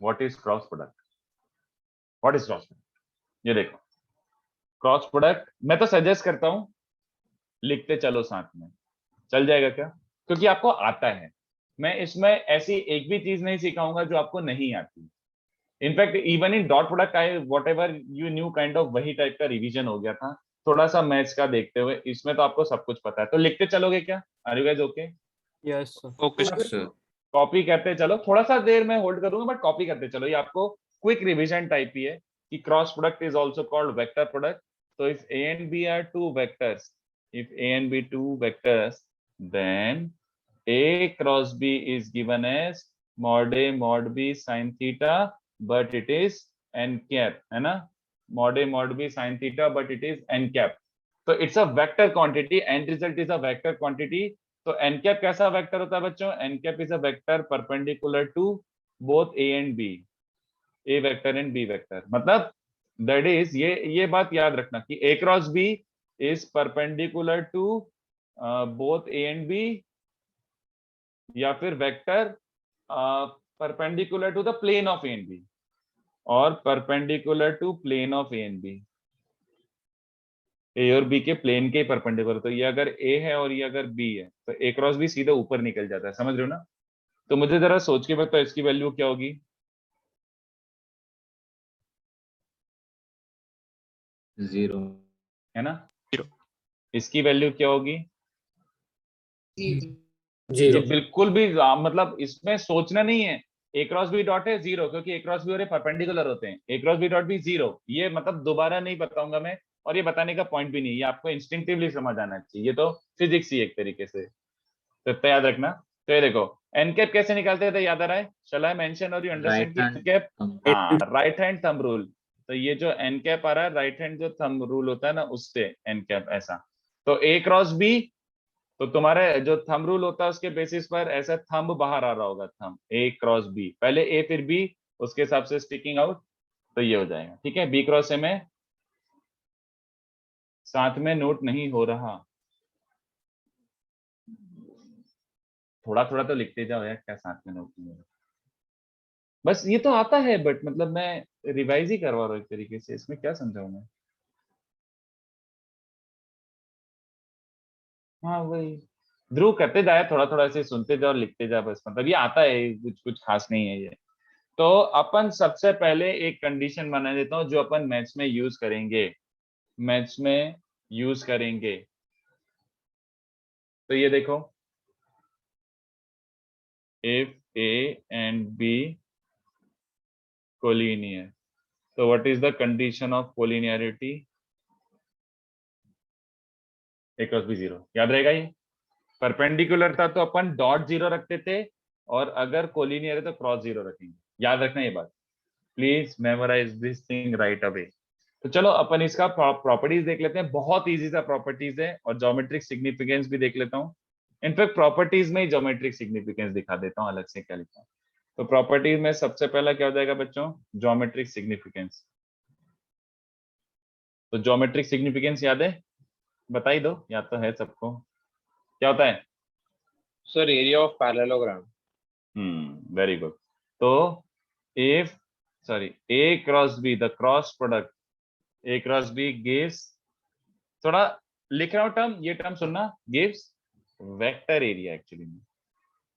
What is cross product? What is cross product? ये देखो, क्रॉस प्रोडक्ट मैं तो सजेस्ट करता हूँ लिखते चलो साथ में. चल जाएगा क्या? क्योंकि आपको आता है. मैं इसमें ऐसी एक भी चीज नहीं सिखाऊंगा जो आपको नहीं आती. In fact even in dot product I what ever you new kind of वही टाइप का रिवीजन हो गया था, थोड़ा सा मैथ्स का देखते हुए. इसमें तो आपको सब कुछ पता है. तो लिखते चलोगे क्या? Are you guys okay? Yes sir. Okay, sir. Copy करते चलो. थोड़ा सा देर में होल्ड करूंगा, बट कॉपी करते चलो. ये आपको क्विक रिवीजन टाइप ही है कि cross product is also called vector product. तो if A and B are two vectors, if A and B two vectors, then A cross B is given as mod A mod B sin theta, but it is n cap, है ना? Mod A mod B sin theta, but it is n cap. तो it's a vector quantity. End result is a vector quantity. तो n cap कैसा vector होता है बच्चों? n cap is a vector perpendicular to both A and B. A vector and B vector. मतलब that is, ये बात याद रखना कि A cross B is perpendicular to both A and B, या फिर vector perpendicular to the plane of A and B, और perpendicular to plane of A and B. A और B के प्लेन के परपेंडिकुलर. तो ये अगर A है और ये अगर B है तो A क्रॉस B सीधा ऊपर निकल जाता है. समझ रहे हो ना? तो मुझे जरा सोच के बताओ इसकी वैल्यू क्या होगी? जीरो है ना? इसकी वैल्यू क्या होगी? ये जीरो. बिल्कुल भी मतलब इसमें सोचना नहीं है. ए क्रॉस बी डॉट है जीरो, क्योंकि ए क्रॉस बी और परपेंडिकुलर होते हैं. ए क्रॉस बी डॉट भी जीरो. ये मतलब दोबारा नहीं बताऊंगा मैं, और ये बताने का पॉइंट भी नहीं. ये आपको इंस्टिंक्टिवली समझ आना चाहिए. ये तो फिजिक्स ही एक तरीके से, तो इतना याद रखना. तो ये देखो, एन कैप कैसे निकालते थे, याद आ रहा है? शैल आई मेंशन और you understand right n cap? हाँ, राइट हैंड थंब रूल. तो ये जो एन कैप आ रहा है, राइट हैंड जो थंब रूल होता है ना, उससे एन कैप ऐसा. तो ए क्रॉस बी, तो तुम्हारे जो थंब रूल होता है उसके बेसिस पर ऐसा थंब बाहर आ रहा होगा. थंब ए क्रॉस बी, पहले ए फिर बी, उसके हिसाब से स्टिकिंग आउट. तो ये हो जाएगा. ठीक है, बी क्रॉस ए में साथ में नोट नहीं हो रहा. थोड़ा थोड़ा तो लिखते जाओ यार, क्या साथ में नोट नहीं हो रहा? बस ये तो आता है, बट मतलब मैं रिवाइज ही करवा रहा हूँ एक तरीके से. इसमें क्या समझाऊं मैं? हाँ वही, ध्रुव करते जाए, थोड़ा थोड़ा ऐसे सुनते जाओ, लिखते जाओ. बस मतलब ये आता है, कुछ कुछ खास नहीं है ये. तो अपन सबसे पहले एक कंडीशन बना देता हूँ जो अपन मैथ्स में यूज करेंगे. मैथ्स में यूज करेंगे. तो ये देखो, if A and B collinear, so what is the condition of collinearity? A cross B zero. याद रहेगा ये? परपेंडिकुलर था तो अपन डॉट जीरो रखते थे, और अगर कोलिनियर है तो क्रॉस जीरो रखेंगे. याद रखना ये बात. Please memorise this thing right away. तो चलो अपन इसका प्रॉपर्टीज देख लेते हैं. बहुत इजी सा प्रॉपर्टीज है, और ज्योमेट्रिक सिग्निफिकेंस भी देख लेता हूँ. इनफैक्ट प्रॉपर्टीज में ही ज्योमेट्रिक सिग्निफिकेंस दिखा देता हूँ, अलग से क्या लिखा हूँ. तो प्रॉपर्टीज में सबसे पहला क्या हो जाएगा बच्चों? Geometric significance. तो ज्योमेट्रिक सिग्निफिकेंस याद है? बता ही दो, याद तो है सबको. क्या होता है? Sir, area of parallelogram. Very good. तो if sorry A cross B, the cross product A cross B gives, थोड़ा लिख रहा हूँ टर्म, ये टर्म सुनना, gives vector area actually,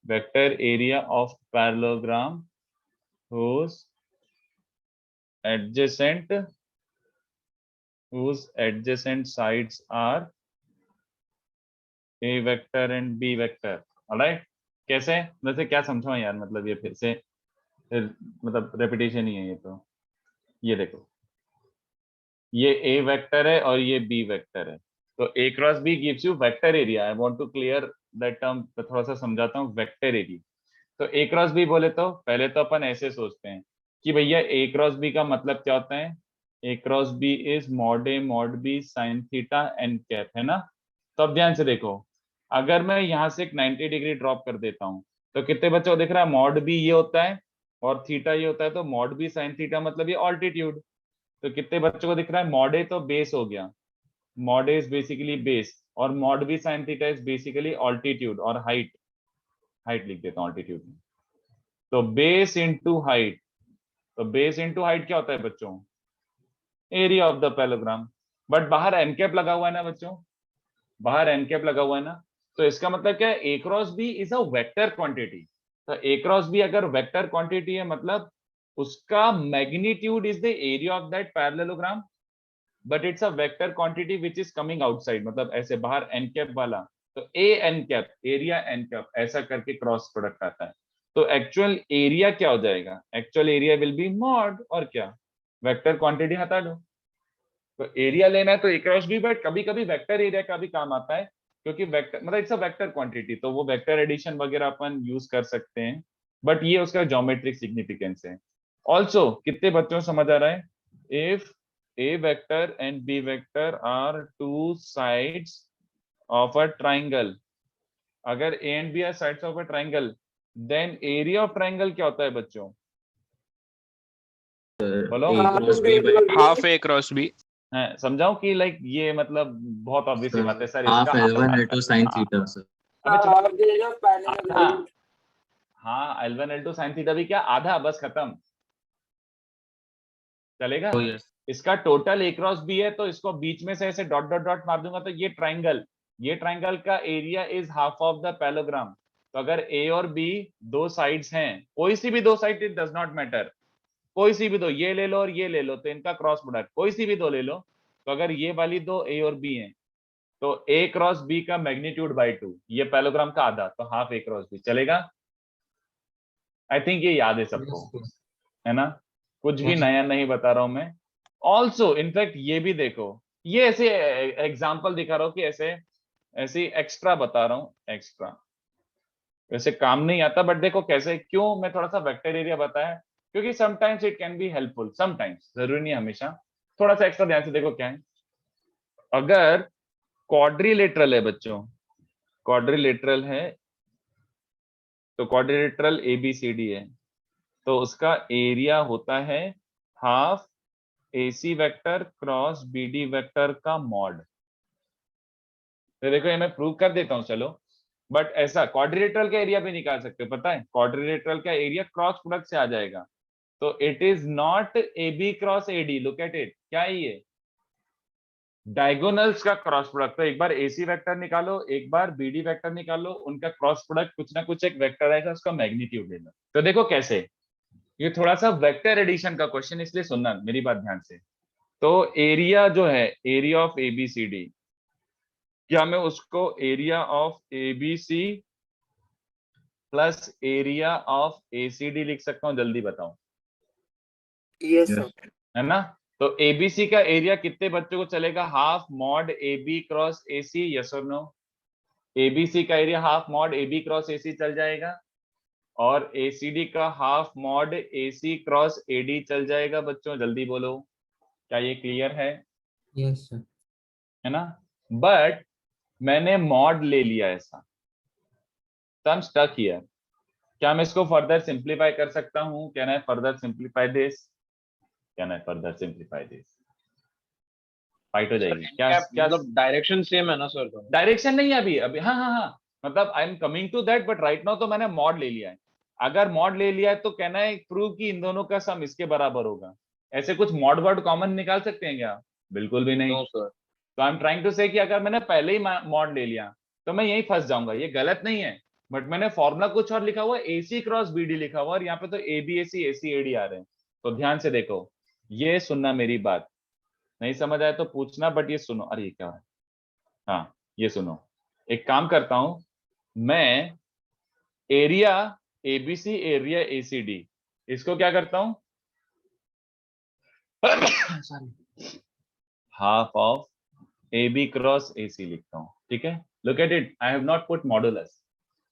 vector area of parallelogram whose adjacent sides are a vector and b vector, alright. कैसे, वैसे क्या समझाऊं यार, मतलब ये फिर मतलब रेपिटेशन ही है ये तो। ये देखो, ये ए वेक्टर है और ये बी वेक्टर है, तो A cross B gives you vector area. I want to clear that term, थोड़ा सा समझाता हूँ वेक्टर एरिया। तो ए क्रॉस बी बोले तो पहले तो अपन ऐसे सोचते हैं कि भैया ए क्रॉस बी का मतलब क्या होता है, A cross B is mod A mod B sine theta N cap, है ना। तो अब ध्यान से देखो, अगर मैं यहाँ से एक 90 डिग्री ड्रॉप कर देता हूँ तो कितने बच्चों को दिख रहा है, मॉड बी ये होता है और थीटा ये होता है, तो मॉड बी साइन थीटा मतलब ये ऑल्टीट्यूड। तो कितने बच्चों को दिख रहा है, मॉड ए तो बेस हो गया, mod A is basically base, और mod B sine theta is basically altitude or height. Height लिख देता हूँ ऑल्टीट्यूड में। तो बेस इंटू हाइट, तो बेस इंटू हाइट क्या होता है बच्चों, area of the parallelogram. But बाहर एन कैप लगा हुआ है ना बच्चों, बाहर एन कैप लगा हुआ है ना, तो इसका मतलब क्या है, A cross B is a vector quantity. तो ए क्रॉस बी अगर वेक्टर क्वांटिटी है मतलब उसका magnitude is the area of that parallelogram, but it's a vector quantity which is coming outside, मतलब ऐसे बाहर एन कैप वाला। तो A N cap, area N cap, ऐसा करके क्रॉस प्रोडक्ट आता है। तो एक्चुअल एरिया क्या हो जाएगा, actual area will be mod, और क्या, वेक्टर क्वांटिटी हटा दो। तो एरिया लेना है तो ए क्रॉस बी, बट कभी कभी वेक्टर एरिया का भी काम आता है, क्योंकि वेक्टर मतलब इट्स अ वेक्टर क्वांटिटी, तो वो वेक्टर एडिशन वगैरह अपन यूज कर सकते हैं, बट ये उसका ज्योमेट्रिक सिग्निफिकेंस है। ऑल्सो कितने बच्चों को समझ आ रहा है, if a vector and b vector are two sides of a triangle, अगर a and b are sides of a triangle, then area of triangle क्या होता है बच्चों, बोलो। A cross B by half A cross B. है, समझाऊं कि like ये मतलब बहुत ऑब्वियस सी बात है सर, हाफ इसका L1 L2 sin theta sir. हाँ L1 L2 sin थीटा भी क्या, आधा, बस खत्म, चलेगा। तो यस इसका टोटल ए क्रॉस बी है, तो इसको बीच में से ऐसे डॉट डॉट डॉट मार दूंगा तो ये ट्राइंगल का area is half of the parallelogram. तो अगर ए और बी दो साइड्स हैं, कोई सी भी दो side, it does not matter, कोई सी भी दो, ये ले लो और ये ले लो, तो इनका क्रॉस प्रोडक्ट कोई सी भी दो ले लो। तो अगर ये वाली दो ए और बी हैं, तो ए क्रॉस बी का मैग्नीट्यूड बाय 2, ये पैरेललोग्राम का आधा, तो हाफ ए क्रॉस बी, चलेगा। आई थिंक ये याद है सबको, है ना, कुछ भी नया नहीं बता रहा हूं मैं। ऑल्सो इनफैक्ट ये भी देखो, ये ऐसे एग्जाम्पल दिखा रहा हूँ कि ऐसे एक्स्ट्रा बता रहा हूँ, एक्स्ट्रा वैसे काम नहीं आता, बट देखो कैसे, क्यों मैं थोड़ा सा वेक्टर एरिया बताया, क्योंकि sometimes it can be helpful, sometimes, जरूरी नहीं हमेशा। थोड़ा सा एक्स्ट्रा ध्यान से देखो क्या है, अगर क्वाड्रिलेटरल है बच्चों, क्वाड्रिलेटरल है, तो क्वाड्रिलेटरल ABCD है, तो उसका एरिया होता है half AC vector cross BD vector का मॉड। तो देखो ये मैं प्रूव कर देता हूं, चलो। बट ऐसा क्वाड्रिलेटरल का एरिया भी निकाल सकते हो, पता है, क्वाड्रिलेटरल का एरिया क्रॉस प्रोडक्ट से आ जाएगा। तो it is not AB cross AD, look at it, क्या है ये, डायगोनल्स का क्रॉस प्रोडक्ट। तो एक बार AC वेक्टर निकालो, एक बार BD वेक्टर निकालो, उनका क्रॉस प्रोडक्ट कुछ ना कुछ एक वेक्टर आएगा, उसका मैग्नीट्यूड लेना। तो देखो कैसे, ये थोड़ा सा वेक्टर एडिशन का क्वेश्चन, इसलिए सुनना मेरी बात ध्यान से। तो एरिया जो है, एरिया ऑफ ABCD, क्या मैं उसको area of ABC plus area of ACD लिख सकता हूँ, जल्दी बताओ, यस है ना। तो ABC का एरिया कितने बच्चों को चलेगा, half mod AB cross AC, yes और नो। ABC का area half mod AB cross AC चल जाएगा, और ACD का half mod AC cross AD चल जाएगा बच्चों, जल्दी बोलो, क्या ये क्लियर है, यस सर। है ना। बट मैंने मॉड ले लिया ऐसा, तो आई एम स्टक हियर। क्या मैं इसको फर्दर सिंप्लीफाई कर सकता हूँ, can I further simplify this, can I further simplify this, fight हो जाएगी क्या, मतलब डायरेक्शन सेम है ना सर, तो डायरेक्शन नहीं है अभी अभी, हाँ हाँ हाँ, मतलब I am coming to that, but right now तो मैंने मॉड ले लिया है। अगर मॉड ले लिया है तो कहना है प्रूव कि इन दोनों का सम इसके बराबर होगा, ऐसे कुछ मॉड वर्ड कॉमन निकाल सकते हैं क्या, बिल्कुल भी नहीं। No sir. तो I am trying to say कि अगर मैंने पहले ही मॉड ले लिया तो मैं यही फंस जाऊंगा, ये गलत नहीं है, बट मैंने फॉर्मूला कुछ और लिखा हुआ है, AC क्रॉस BD लिखा हुआ, और यहाँ पे तो ABAC ACAD आ रहे हैं। तो ध्यान से देखो, ये सुनना मेरी बात, नहीं समझ आया तो पूछना, बट ये सुनो, अरे ये क्या है, हाँ ये सुनो, एक काम करता हूं, मैं एरिया एबीसी एरिया एसीडी इसको क्या करता हूं, half of AB cross AC लिखता हूं, ठीक है। Look at it, I have not put modulus,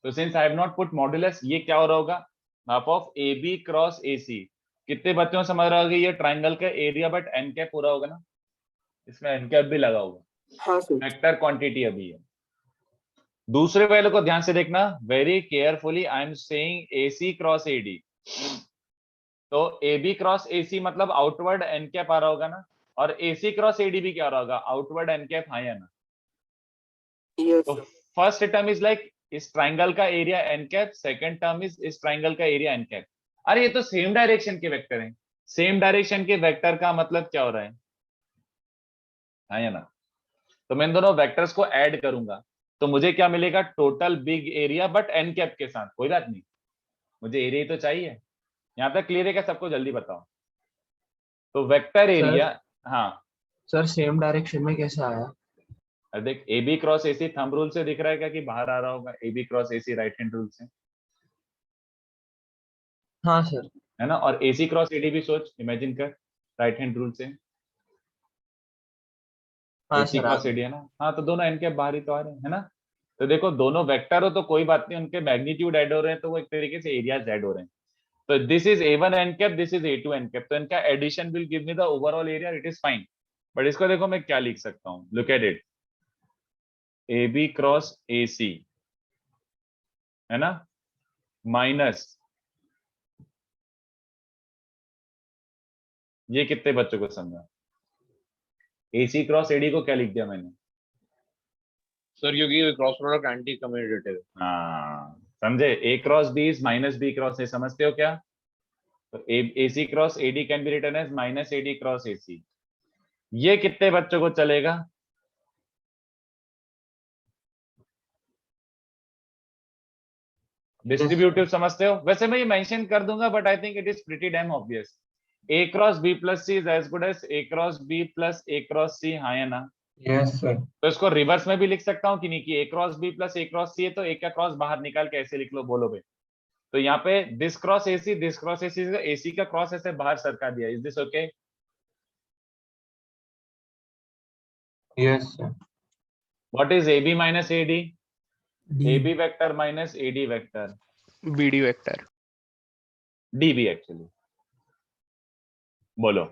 तो since I have not put modulus, ये क्या हो रहा होगा, half of AB cross AC। कितने बच्चों को समझ रहा होगा ये ट्राइंगल का एरिया बट एन कैप पूरा होगा ना, इसमें एन कैप भी लगा होगा, हाँ सर। वेक्टर क्वांटिटी अभी है। दूसरे वाले को ध्यान से देखना, very carefully, I am saying AC cross AD, तो AB क्रॉस AC मतलब आउटवर्ड एन कैप आ रहा होगा ना, और AC क्रॉस AD भी क्या आ रहा होगा, आउटवर्ड एन कैप, हाँ या ना। यस तो फर्स्ट टर्म इज लाइक इस ट्राइंगल का area N cap, second term is इस ट्राइंगल का एरिया एन कैप। अरे ये तो सेम डायरेक्शन के वेक्टर हैं, सेम डायरेक्शन के वेक्टर का मतलब क्या हो रहा है, हाँ या ना। तो मैं इन दोनों वेक्टर्स को ऐड करूंगा तो मुझे क्या मिलेगा, total big area but n cap के साथ। कोई बात नहीं, मुझे एरिया ही तो चाहिए। यहाँ तक क्लियर है क्या सबको, जल्दी बताओ। तो वेक्टर एरिया, हाँ सर सेम डायरेक्शन में कैसे आया? अब देख, AB cross AC thumb rule से दिख रहा है क्या कि बाहर आ रहा होगा, AB cross AC right hand rule से, हाँ सर। है ना। और AC क्रॉस AD भी सोच, इमेजिन कर, राइट हैंड रूल से हाँ AC सर क्रॉस AD है ना। हाँ तो दोनों एन कैप बाहर ही तो आ रहे हैं, है ना। तो देखो दोनों वेक्टर हो तो कोई बात नहीं, उनके मैग्नीट्यूड ऐड हो रहे हैं तो वो एक तरीके से एरियाज ऐड हो रहे हैं। तो this is A1 n cap, this is A2 n cap, तो इनका addition will give me the overall area, it is fine. But इसको देखो मैं क्या लिख सकता हूँ, look at it, AB cross AC, है ना, माइनस, ये कितने बच्चों को समझा, AC क्रॉस AD को क्या लिख दिया मैंने, सर क्योंकि क्रॉस प्रोडक्ट एंटी कम्यूटेटिव है। हाँ समझे, A cross B is minus B cross A, समझते हो क्या। तो AC cross AD can be written as minus AD cross AC। ये कितने बच्चों को चलेगा, डिस्ट्रीब्यूटिव समझते हो। वैसे मैं ये मेंशन कर दूंगा but I think it is pretty damn obvious. A cross B plus C is as good as A cross B plus A cross C, हाँ या ना। Yes sir. तो इसको रिवर्स में भी लिख सकता हूँ कि नहीं, कि A cross B plus A cross C है तो A का क्रॉस बाहर निकाल के ऐसे लिख लो, बोलो भाई। तो यहाँ पे दिस क्रॉस AC AC का क्रॉस ऐसे बाहर सरका दिया, is this okay. Yes sir. What is AB minus AD, AB vector minus AD vector, BD vector. DB actually, बोलो।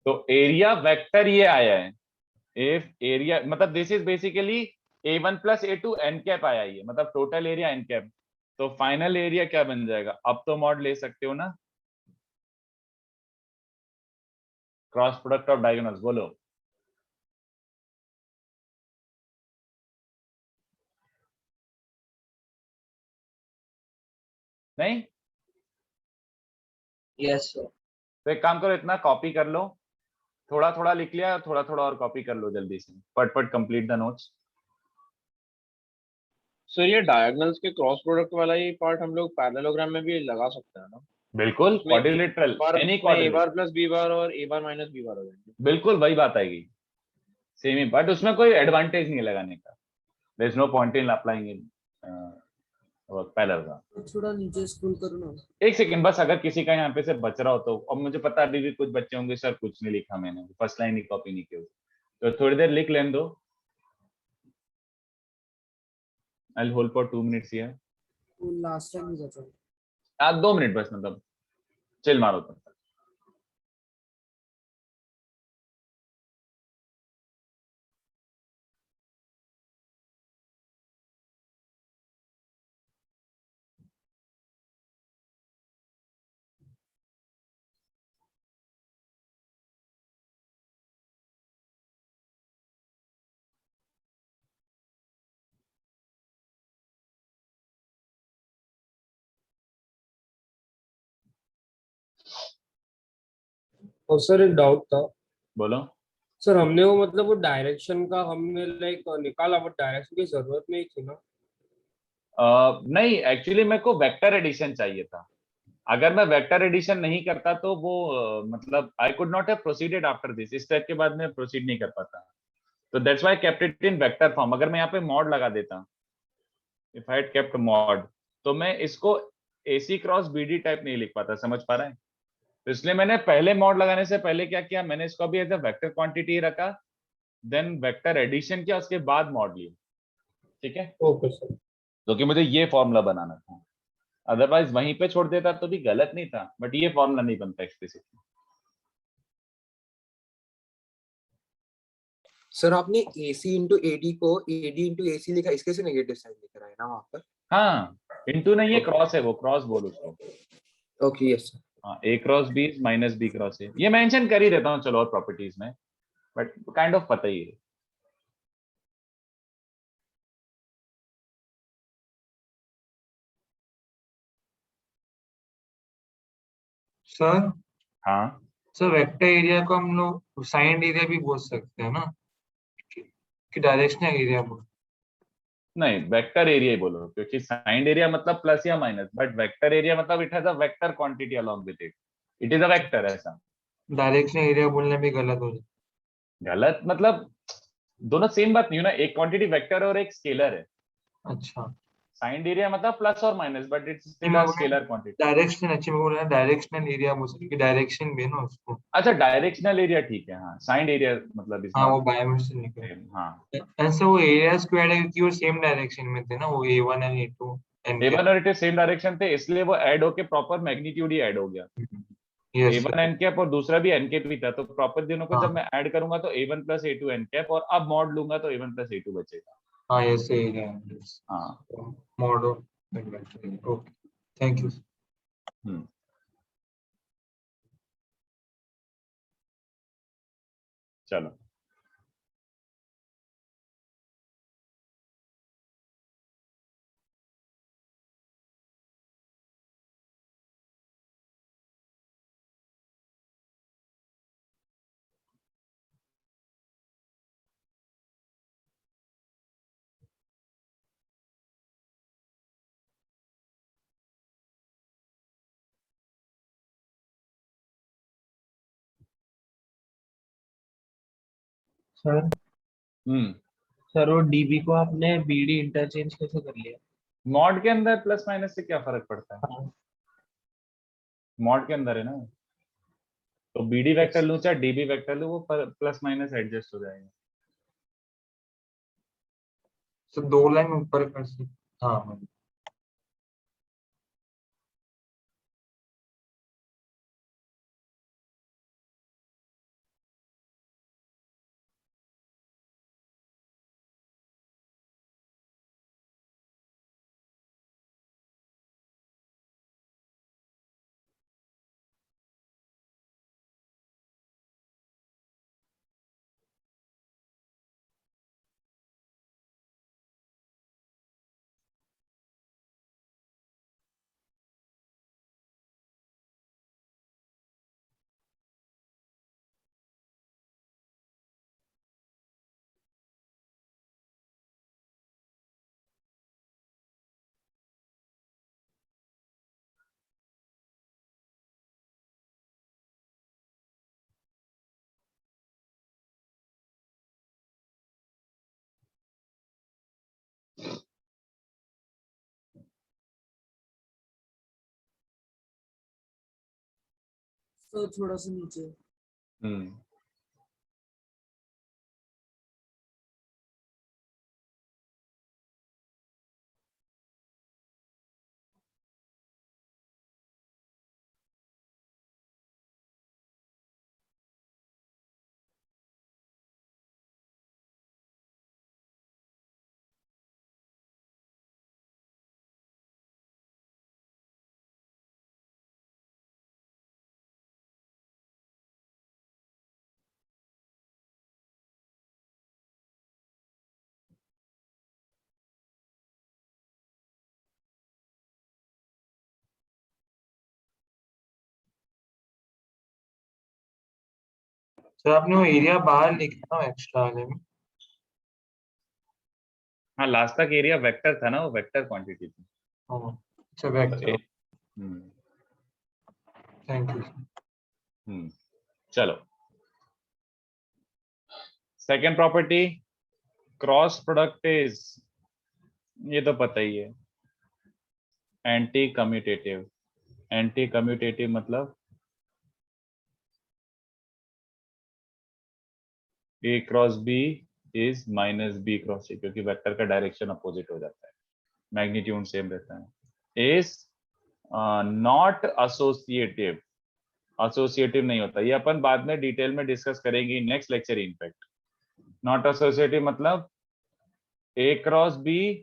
तो एरिया वेक्टर ये आया है, इफ एरिया मतलब this is basically A1 plus A2 n cap आया, ये मतलब total area N cap. तो फाइनल एरिया क्या बन जाएगा, अब तो मॉड ले सकते हो ना, क्रॉस प्रोडक्ट ऑफ डायगोनल्स, बोलो। नहीं, यस सर। तो एक काम करो, इतना कॉपी कर लो, थोड़ा थोड़ा लिख लिया, थोड़ा थोड़ा और कॉपी कर लो जल्दी से, फट फट कंप्लीट द नोट्स। सर ये डायगोनल्स के क्रॉस प्रोडक्ट वाला ही पार्ट हम लोग पैरेललोग्राम में भी लगा सकते हैं ना। बिल्कुल, उसमें quadrilateral, any A quadrilateral, bar plus B बार और A बार माइनस B बार हो जाएंगे। बिल्कुल वही बात आएगी, सेम ही, बट उसमें कोई एडवांटेज नहीं है लगाने का, there is no point in applying in parallelogram. थोड़ा नीचे स्क्रॉल करो ना। एक सेकंड बस, अगर किसी का यहाँ पे से बच रहा हो तो, अब मुझे पता अभी भी कुछ बच्चे होंगे सर कुछ नहीं लिखा मैंने, फर्स्ट लाइन ही कॉपी नहीं की, तो थोड़ी देर लिख लेने दो। I'll hold for 2 minutes here, वो लास्ट टाइम ही बचा। 2 मिनट बस, मतलब चिल मारो तुम। और सर एक डाउट था बोलो। सर, हमने वो मतलब वो डायरेक्शन का हमने लाइक निकाला, बट डायरेक्शन की जरूरत नहीं थी ना। नहीं एक्चुअली मेरे को वेक्टर एडिशन चाहिए था, अगर मैं वेक्टर एडिशन नहीं करता तो वो मतलब I could not have proceeded after this, इस स्टेप के बाद मैं प्रोसीड नहीं कर पाता। तो that's why kept it in vector form. अगर मैं यहाँ पे मॉड लगा देता, if I had kept mod, तो मैं इसको AC क्रॉस BD टाइप नहीं लिख पाता, समझ पा रहे हैं? तो इसलिए मैंने पहले मॉड लगाने से पहले क्या किया, मैंने इसको भी एज अ वेक्टर क्वांटिटी रखा, देन वेक्टर एडिशन किया, उसके बाद मॉड लिया। ठीक है, ओके सर। क्योंकि मुझे ये फॉर्मूला बनाना था, अदरवाइज वहीं पे छोड़ देता तो भी गलत नहीं था, बट ये फॉर्मूला नहीं बनता एक्सप्लिसिटली। सर आपने AC इंटू AD को AD इंटू AC लिखा, इसके से नेगेटिव साइन लिख रहा है ना वहाँ पर? हाँ, इंटू नहीं, ये क्रॉस है, वो क्रॉस बोल उसको। Okay yes sir. हाँ, A cross B minus B cross A, ये मेंशन कर ही देता हूँ चलो और प्रॉपर्टीज में, बट काइंड ऑफ पता ही है। सर हाँ, सर वेक्टर एरिया को हम लोग साइंड एरिया भी बोल सकते हैं ना, कि डायरेक्शनल एरिया बोल? नहीं, वेक्टर एरिया ही बोलो, क्योंकि साइंड एरिया मतलब प्लस या माइनस, बट वेक्टर एरिया मतलब it has a vector quantity along with it, it is a vector. ऐसा डायरेक्शनल एरिया बोलने में गलत हो जाए। गलत मतलब दोनों सेम बात नहीं है ना, एक क्वांटिटी वेक्टर और एक स्केलर है। अच्छा, साइंड एरिया मतलब प्लस और माइनस, बट इट्स नहीं स्टिल मैं अ बोल स्केलर क्वांटिटी। डायरेक्शनल, अच्छी मैं बोल रहा डायरेक्शनल एरिया बोल सकते, डायरेक्शन भी है ना उसको। अच्छा, डायरेक्शनल एरिया ठीक है, हाँ, साइंड एरिया मतलब इज हाँ वो नॉट बायोमेट्रिक निकल, सेम। हाँ, ऐसे वो एरिया स्क्वायर है क्योंकि वो सेम डायरेक्शन में थे ना, वो A1 and A2 N A1 और A2 सेम डायरेक्शन थे, इसलिए वो ऐड होके प्रॉपर मैग्नीट्यूड ही ऐड हो गया। यस A1 एन कैप और दूसरा भी एन कैप ही था, तो प्रॉपर दोनों को हाँ जब मैं ऐड करूंगा तो A1 plus A2 n cap, और अब मॉड लूंगा तो A1 प्लस A2 बचेगा। हाँ यस एरिया, हाँ। मॉडल। Okay, thank you. हम्म, चलो। सर हम्म, सर वो डीबी को आपने बीडी इंटरचेंज कैसे कर लिया? मॉड के अंदर प्लस माइनस से क्या फर्क पड़ता है? हाँ। मॉड के अंदर है ना, तो BD वेक्टर लूं चाहे DB वेक्टर लूं, वो प्लस माइनस एडजस्ट हो जाएगा। तो दो लाइन ऊपर कर सकते, हाँ हाँ। तो थोड़ा सा नीचे। हम्म, सर आपने वो एरिया बाहर लिखा ना एक्स्ट्रा वाले में? हाँ, लास्ट तक एरिया वेक्टर था ना, वो वेक्टर क्वांटिटी थी। हाँ अच्छा, तो वेक्टर। हम्म, थैंक यू। चलो। Second property cross product is, ये तो पता ही है, एंटी कम्यूटेटिव। एंटी कम्यूटेटिव मतलब A cross B is minus B cross C, क्योंकि वेक्टर का डायरेक्शन अपोजिट हो जाता है, मैग्नीट्यूड सेम रहता है। इज नॉट एसोसिएटिव, एसोसिएटिव नहीं होता, ये अपन बाद में डिटेल में डिस्कस करेंगे next lecture. In fact not associative मतलब A cross B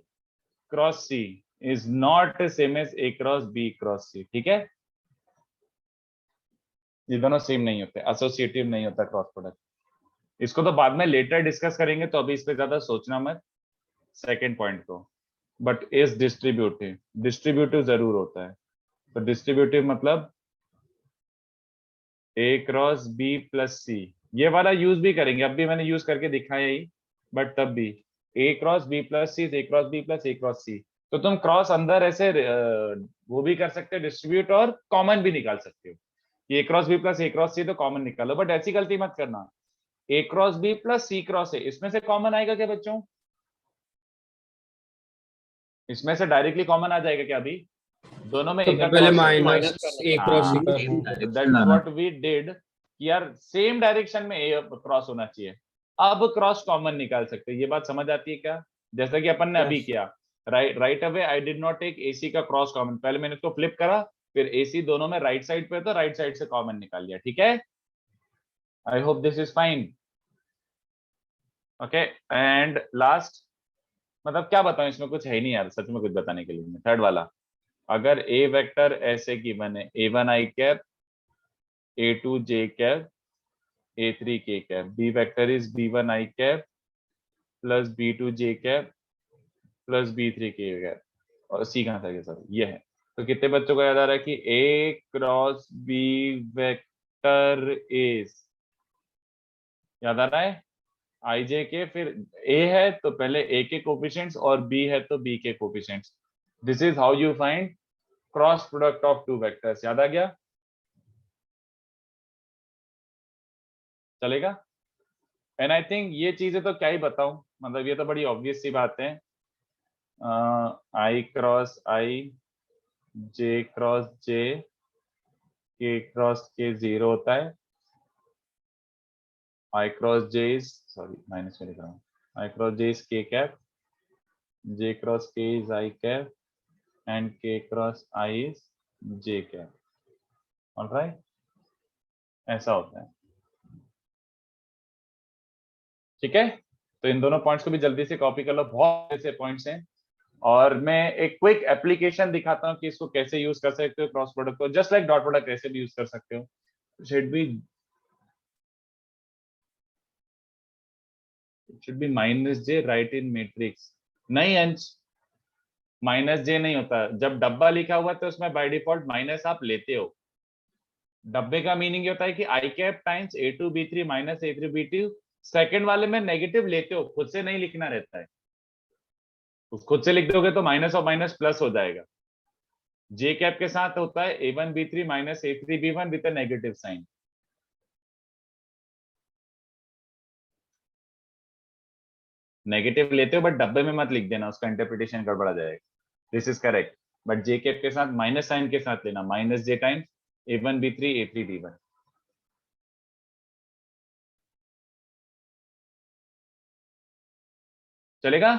cross C is not same as A cross B cross C, ठीक है। ये दोनों सेम नहीं होते, एसोसिएटिव नहीं होता क्रॉस प्रोडक्ट। इसको तो बाद में लेटर डिस्कस करेंगे, तो अभी इस पे ज्यादा सोचना मत सेकेंड पॉइंट को। बट इज डिस्ट्रीब्यूटिव, डिस्ट्रीब्यूटिव जरूर होता है। तो डिस्ट्रीब्यूटिव मतलब ए क्रॉस बी प्लस सी, ये वाला यूज भी करेंगे, अब भी मैंने यूज करके दिखाया ही, बट तब भी ए cross B plus C, A cross B plus A cross C. तो तुम क्रॉस अंदर ऐसे वो भी कर सकते हो डिस्ट्रीब्यूट, और कॉमन भी निकाल सकते हो। A cross B plus A cross C तो कॉमन निकालो, बट ऐसी गलती मत करना A cross B plus C cross A, इसमें से कॉमन आएगा क्या बच्चों? इसमें से डायरेक्टली कॉमन आ जाएगा क्या? अभी दोनों में एक पहले माइनस ए क्रॉस सी हाँ, करना। That is what we did, यार सेम डायरेक्शन में ए क्रॉस होना चाहिए। अब क्रॉस कॉमन निकाल सकते हैं, ये बात समझ आती है क्या? जैसा कि अपन ने अभी किया, right away I did not take AC का क्रॉस कॉमन, पहले मैंने इसको फ्लिप करा, फिर एसी दोनों में राइट साइड पे, तो राइट साइड से कॉमन निकाल लिया, ठीक है। I hope this is fine. Okay, and last, मतलब क्या बताऊं, इसमें कुछ है ही नहीं यार, सच में कुछ बताने के लिए। थर्ड वाला, अगर ए वेक्टर ऐसे गिवन है, a1 i cap, a2 j cap, a3 k cap, b vector is b1 i cap plus b2 j cap plus b3 k cap, और c कहां से आ गया सर, ये है। तो कितने बच्चों को याद आ रहा है कि a cross b vector is, याद आ रहा है? आई जे के, फिर ए है तो पहले ए के कोफिशिएंट्स और बी है तो बी के coefficients. This is how you find cross product of two vectors. याद आ गया? चलेगा? एंड आई थिंक ये चीजें तो क्या ही बताऊं, मतलब ये तो बड़ी ऑब्वियस सी बात है। आई क्रॉस आई, जे क्रॉस जे, के क्रॉस के 0 होता है, I cross j is, sorry minus में लिख रहा हूँ, I cross j is k cap, j cross k is I cap, and k cross I is j cap. All right? ऐसा होता है, ठीक है। तो इन दोनों पॉइंट्स को भी जल्दी से कॉपी कर लो, बहुत ऐसे पॉइंट्स हैं। और मैं एक क्विक एप्लीकेशन दिखाता हूँ कि इसको कैसे यूज कर सकते हो क्रॉस प्रोडक्ट को, जस्ट लाइक डॉट प्रोडक्ट ऐसे भी यूज कर सकते हो। Should be should be minus j right in matrix, नहीं अंश, माइनस जे नहीं होता। जब डब्बा लिखा हुआ है तो उसमें बाय डिफॉल्ट माइनस आप लेते हो। डब्बे का मीनिंग ये होता है कि I cap times a2 b3 minus a3 b2, second वाले में नेगेटिव लेते हो, खुद से नहीं लिखना रहता है। खुद से लिख दोगे तो माइनस और माइनस प्लस हो जाएगा। जे कैप के साथ होता है a1 b3 minus a3 b1 with a negative sign. Negative लेते हो बट डब्बे में मत लिख देना, उसका इंटरप्रिटेशन गड़बड़ा जाएगा। This is correct, but J cap के साथ माइनस साइन के साथ लेना, माइनस जे times a1 b3 a3 b1। चलेगा?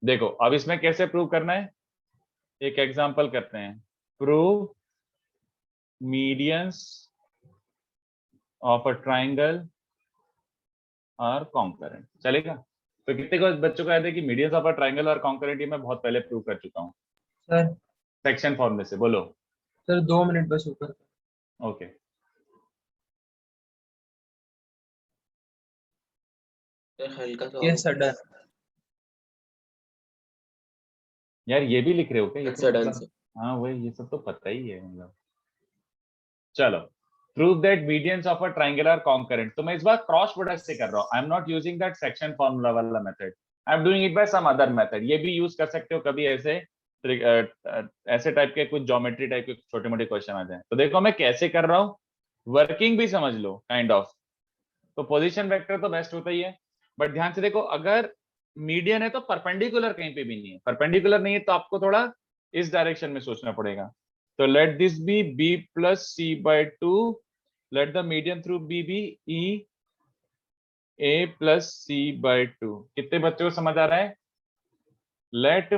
देखो अब इसमें कैसे प्रूव करना है, एक एग्जांपल करते हैं। Prove medians of a triangle और कॉन्करेंट। चलेगा? तो कितने को बच्चों को याद है कि मीडियंस ऑफ अ ट्राइंगल और कॉन्करेंट मैं बहुत पहले प्रूव कर चुका हूँ सर सेक्शन फॉर्मूले से। बोलो। सर 2 मिनट बस ऊपर। ओके, हल्का सा ये सडन यार ये भी लिख रहे हो क्या? ये तो सडन मतलब, हाँ वही, ये सब तो पता ही है मतलब। चलो, prove that medians of a triangle are concurrent. तो मैं इस बार क्रॉस प्रोडक्ट से कर रहा हूँ, I am not using that section formula वाला method, I am doing it by some other method. ये भी यूज कर सकते हो कभी, ऐसे ऐसे टाइप के कुछ ज्योमेट्री टाइप के छोटे मोटे क्वेश्चन आ जाए। तो देखो मैं कैसे कर रहा हूँ, वर्किंग भी समझ लो काइंड ऑफ। तो पोजीशन वेक्टर तो बेस्ट होता ही है, बट ध्यान से देखो अगर मीडियन है तो परपेंडिकुलर कहीं पे भी नहीं है, परपेंडिकुलर नहीं है तो आपको थोड़ा इस डायरेक्शन में सोचना पड़ेगा। तो let this be b plus C by 2, let the median through b B e a plus C by 2। कितने बच्चों को समझ आ रहा है? Let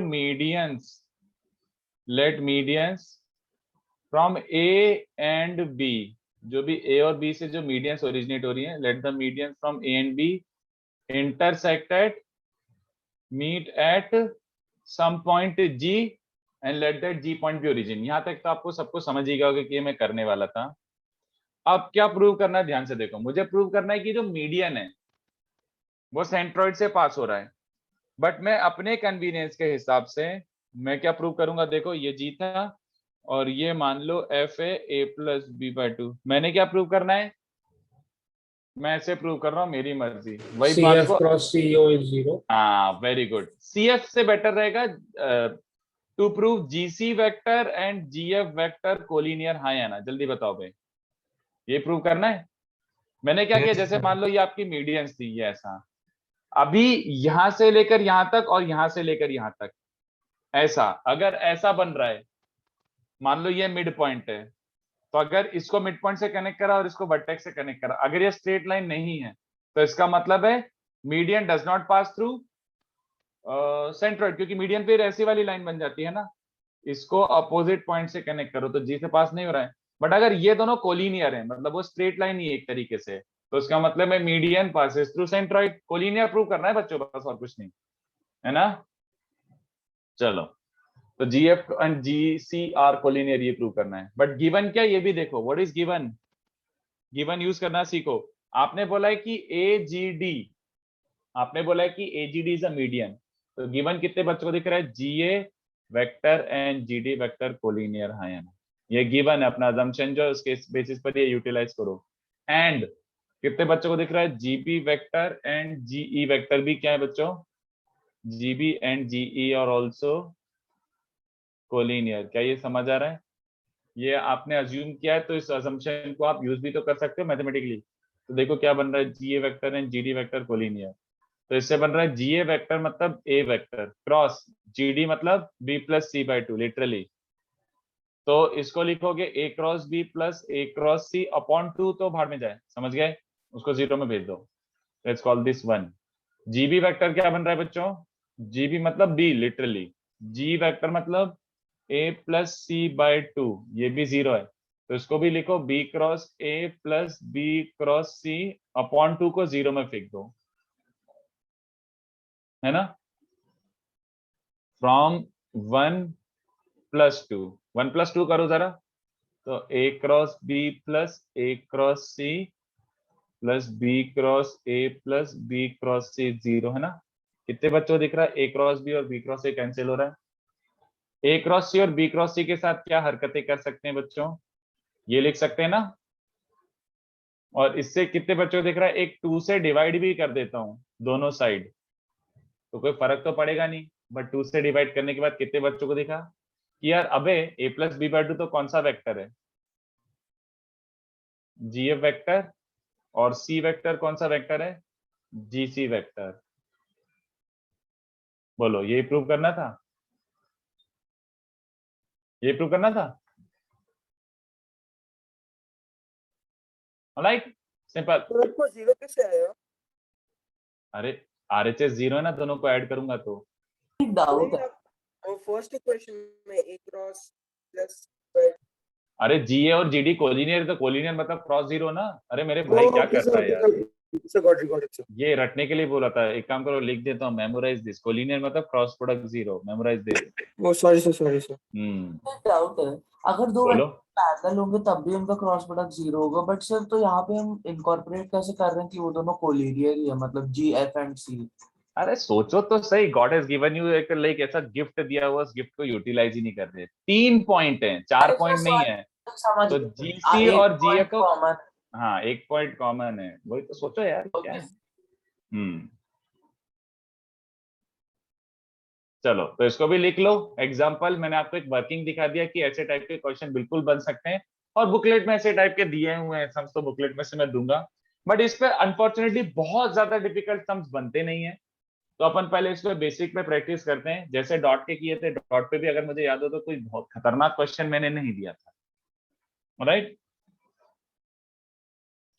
medians from a and b, जो भी a और b से जो मीडियंस ओरिजिनेट हो रही है, let the medians from a and b intersect at meet at some point g and let that g point be origin। यहां तक तो आपको सबको समझ ही गया होगा कि ये मैं करने वाला था। अब क्या प्रूव करना है, ध्यान से देखो, मुझे प्रूव करना है कि जो मीडियन है वो सेंट्रॉइड से पास हो रहा है, बट मैं अपने कन्वीनियंस के हिसाब से मैं क्या प्रूव करूंगा, देखो ये जी था और ये मान लो एफ है a प्लस बी बाय 2। मैंने क्या प्रूव करना है, मैं ऐसे प्रूव कर रहा हूँ, मेरी मर्जी, वही बात CF को। Cross CO is 0। हाँ वेरी गुड, CF से बेटर रहेगा to prove GC vector and GF vector collinear. हाँ या ना, जल्दी बताओ भाई, ये प्रूव करना है। मैंने क्या किया, Yes, जैसे sir. मान लो ये आपकी मीडियंस थी, ये ऐसा, अभी यहां से लेकर यहां तक और यहां से लेकर यहां तक ऐसा, अगर ऐसा बन रहा है, मान लो ये मिड पॉइंट है, तो अगर इसको मिड पॉइंट से कनेक्ट करा और इसको वर्टेक्स से कनेक्ट करा, अगर ये स्ट्रेट लाइन नहीं है तो इसका मतलब है median does not pass through centroid, क्योंकि मीडियन पे ऐसी वाली लाइन बन जाती है ना, इसको अपोजिट पॉइंट से कनेक्ट करो तो जी से पास नहीं हो रहा है। बट अगर ये दोनों कोलिनियर है, मतलब वो स्ट्रेट लाइन ही है एक तरीके से, तो इसका मतलब है median passes through centroid. Collinear prove करना है बच्चों, बस और कुछ नहीं है ना। चलो, तो GF and GC are collinear, ये प्रूव करना है। बट गिवन क्या, ये भी देखो, what is given, given use करना सीखो। आपने बोला है कि AGD, आपने बोला है कि AGD इज अ मीडियन, तो गिवन कितने बच्चों को दिख रहा है, GA vector and GD vector collinear. हाँ या ना, ये गिवन है, अपना assumption जो है उसके बेसिस पर ये यूटिलाइज करो। एंड कितने बच्चों को दिख रहा है, GB vector and GE vector भी क्या है बच्चों, GB एंड GE और ऑल्सो कोलिनियर। क्या ये समझ आ रहा है? ये आपने अज्यूम किया है, तो इस assumption को आप यूज भी तो कर सकते हो मैथमेटिकली। तो देखो क्या बन रहा है, GA vector and GD vector collinear, तो इससे बन रहा है GA वेक्टर मतलब A वेक्टर क्रॉस GD मतलब B plus C by 2 literally. तो इसको लिखोगे A cross B plus A cross C upon 2, तो भाड़ में जाए, समझ गए, उसको जीरो में भेज दो। Let's call this 1। GB vector क्या बन रहा है बच्चों, GB मतलब B लिटरली, G वेक्टर मतलब A प्लस C बाय 2, ये भी जीरो है, तो इसको भी लिखो B cross A plus B cross C upon 2 को जीरो में फेंक दो, है ना। फ्रॉम 1 प्लस 2, 1 प्लस 2 करो जरा, तो A cross B plus A cross C plus B cross A plus B cross C zero, है ना। कितने बच्चों को दिख रहा है, A क्रॉस B और B क्रॉस A कैंसिल हो रहा है। A क्रॉस C और B क्रॉस C के साथ क्या हरकतें कर सकते हैं बच्चों, ये लिख सकते हैं ना। और इससे कितने बच्चों को दिख रहा है, एक 2 से डिवाइड भी कर देता हूं दोनों साइड, तो कोई फर्क तो पड़ेगा नहीं, बट 2 से डिवाइड करने के बाद कितने बच्चों को दिखा कि यार अबे A प्लस B बाय 2 तो कौन सा वेक्टर है, GF वेक्टर, और C वेक्टर कौन सा वेक्टर है, GC वेक्टर। बोलो, ये प्रूव करना था, ये प्रूव करना था, राइट, सिंपल। तो आपको 0 कैसे आया? अरे RHS जीरो है ना, दोनों को ऐड करूंगा तो। एक डाउट है, फर्स्ट इक्वेशन में A क्रॉस प्लस अरे GA और GD कोलिनियर, तो कोलिनियर मतलब क्रॉस जीरो ना। अरे मेरे भाई क्या कर रहा है यार, ये रटने के लिए बोला था, एक काम करो लिख देता हूँ, मेमोराइज दिस, कोलिनियर मतलब cross product zero, memorise this. Oh sorry sir एक डाउट है, अगर दो बोलो, पैरेलल होंगे तब भी उनका क्रॉस प्रोडक्ट जीरो होगा, बट सर तो यहाँ पे हम इनकॉर्पोरेट कैसे कर रहे हैं कि वो दोनों कोलिनियर ही है, मतलब GF एंड C। अरे सोचो तो सही, गॉड हैज गिवन यू एक लाइक ऐसा गिफ्ट दिया हुआ, उस गिफ्ट को यूटिलाइज ही नहीं कर रहे। 3 पॉइंट है, 4 पॉइंट नहीं है, समझ तो गए। GC एक और GF point को, common। हाँ 1 पॉइंट कॉमन है, वही तो सोचो यार क्या है। Okay। चलो, तो इसको भी लिख लो एग्जाम्पल। मैंने आपको एक वर्किंग दिखा दिया कि ऐसे टाइप के क्वेश्चन बिल्कुल बन सकते हैं, और बुकलेट में ऐसे टाइप के दिए हुए हैं, सब तो बुकलेट में से मैं दूंगा। बट इस पे अनफॉर्चुनेटली बहुत ज्यादा डिफिकल्ट सम्स बनते नहीं है, तो अपन पहले इसको बेसिक पे प्रैक्टिस करते हैं, जैसे डॉट के किए थे। डॉट पे भी अगर मुझे याद हो तो कोई बहुत खतरनाक क्वेश्चन मैंने नहीं दिया था, राइट?